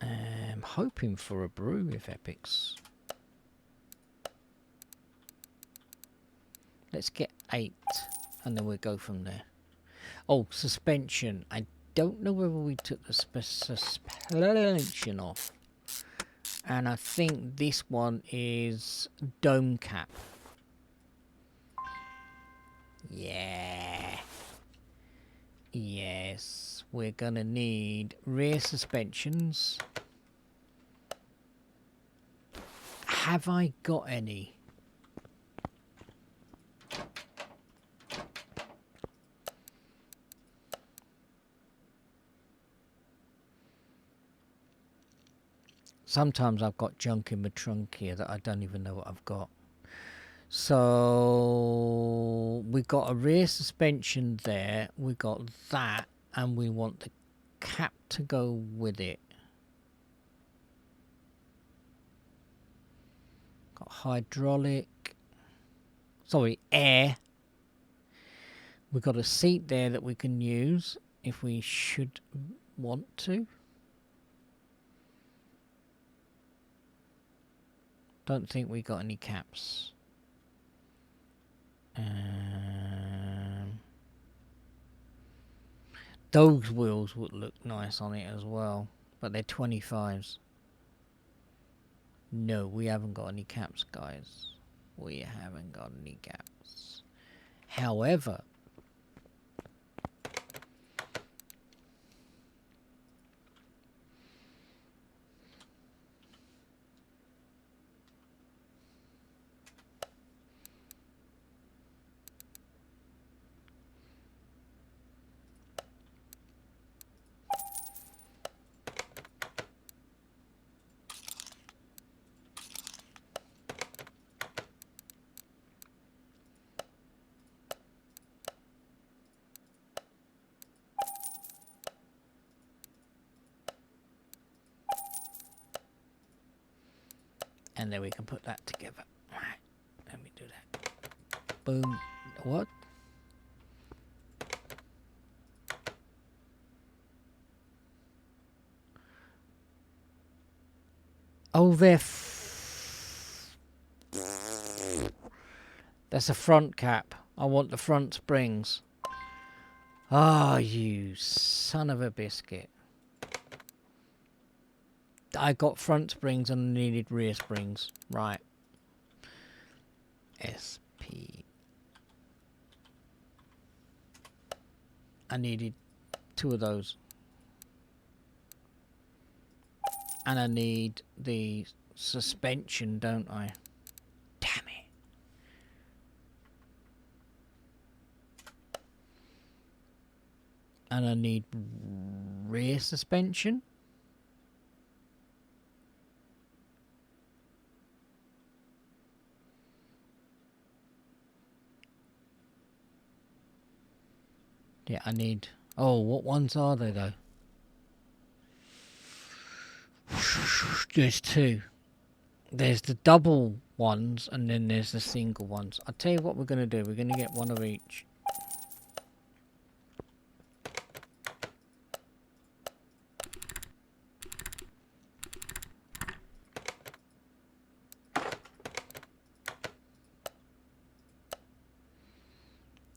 I'm hoping for a brew with Epics. Let's get 8 and then we'll go from there. Oh, suspension. I don't know whether we took the suspension off. And I think this one is dome cap. Yeah. Yes. We're going to need rear suspensions. Have I got any? Sometimes I've got junk in my trunk here that I don't even know what I've got. So we got a rear suspension there. We got that, and we want the cap to go with it. Got hydraulic. Sorry, air. We've got a seat there that we can use if we should want to. Don't think we got any caps. Those wheels would look nice on it as well, but they're 25s. No, we haven't got any caps, guys. We haven't got any caps. However, and then we can put that together. Right, let me do that. Boom. What? Oh, that's a front cap. I want the front springs. Ah, you son of a biscuit. I got front springs and needed rear springs. Right. SP. I needed 2 of those. And I need the suspension, don't I? Damn it. And I need rear suspension. Yeah, I need... Oh, what ones are they, though? There's 2. There's the double ones, and then there's the single ones. I'll tell you what we're going to do. We're going to get 1 of each.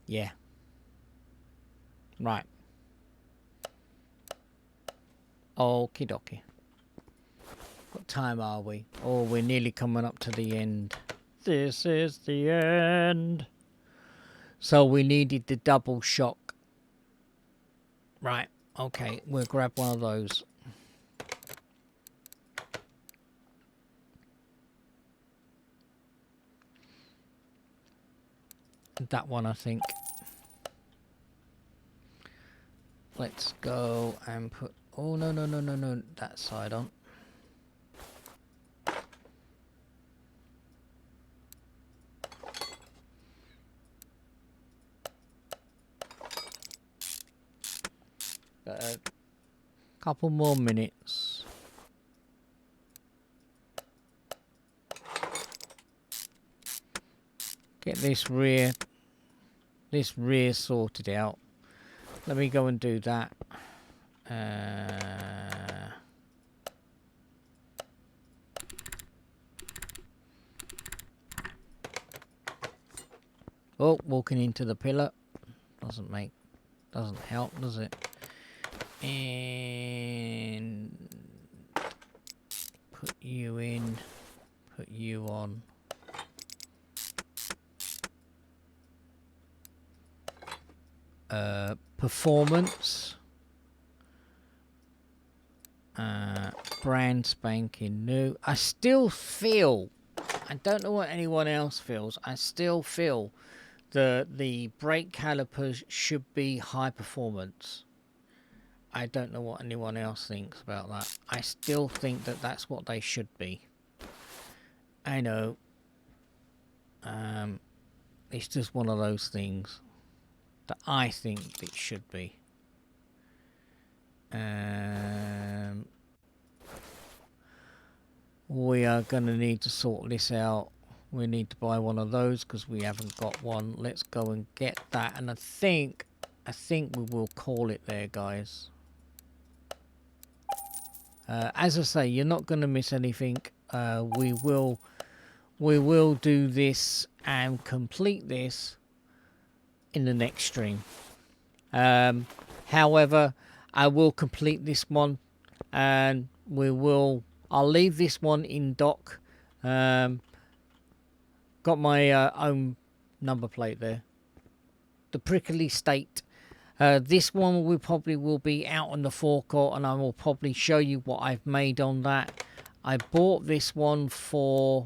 Yeah. Right. Okie dokie. What time are we? Oh, we're nearly coming up to the end. This is the end. So we needed the double shock. Right. Okay, we'll grab 1 of those. That one, I think. Let's go and put... Oh, no, no, no, no, no. That side on. A couple more minutes. Get this rear sorted out. Let me go and do that. Oh, walking into the pillar doesn't help, does it? And put you in, put you on. Performance. Brand spanking new. I still feel, I don't know what anyone else feels, I still feel the brake calipers should be high performance. I don't know what anyone else thinks about that. I still think that that's what they should be. I know. It's just one of those things that I think it should be. We are going to need to sort this out We need to buy one of those because we haven't got one. Let's go and get that. And I think we will call it there, guys. As I say, you're not going to miss anything. We will do this and complete this in the next stream. However, I will complete this one, and I'll leave this one in dock. Got my own number plate there. The Prickly State. This one will probably be out on the forecourt, and I will probably show you what I've made on that. I bought this one for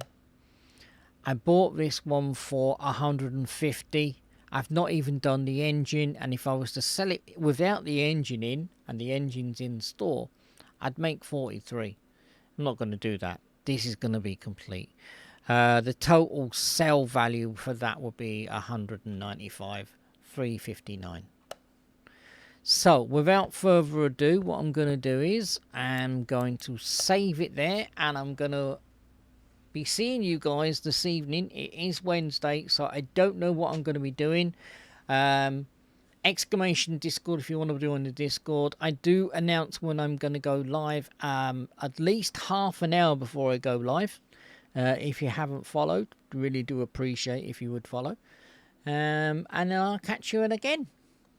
150. I've not even done the engine, and if I was to sell it without the engine in, and the engine's in store, I'd make 43. I'm not going to do that. This is going to be complete. The total sell value for that would be 195, 359. So without further ado, what I'm going to do is I'm going to save it there, and I'm going to be seeing you guys this evening. It is Wednesday, so I don't know what I'm going to be doing. Exclamation Discord if you want to join the Discord. I do announce when I'm going to go live at least half an hour before I go live. If you haven't followed, really do appreciate if you would follow. And then I'll catch you again.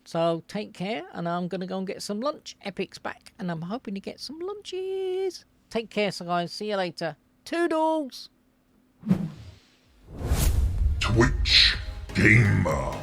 So take care, and I'm going to go and get some lunch. Epic's back, and I'm hoping to get some lunches. Take care, so guys. See you later. Toodles! Twitch Gamer.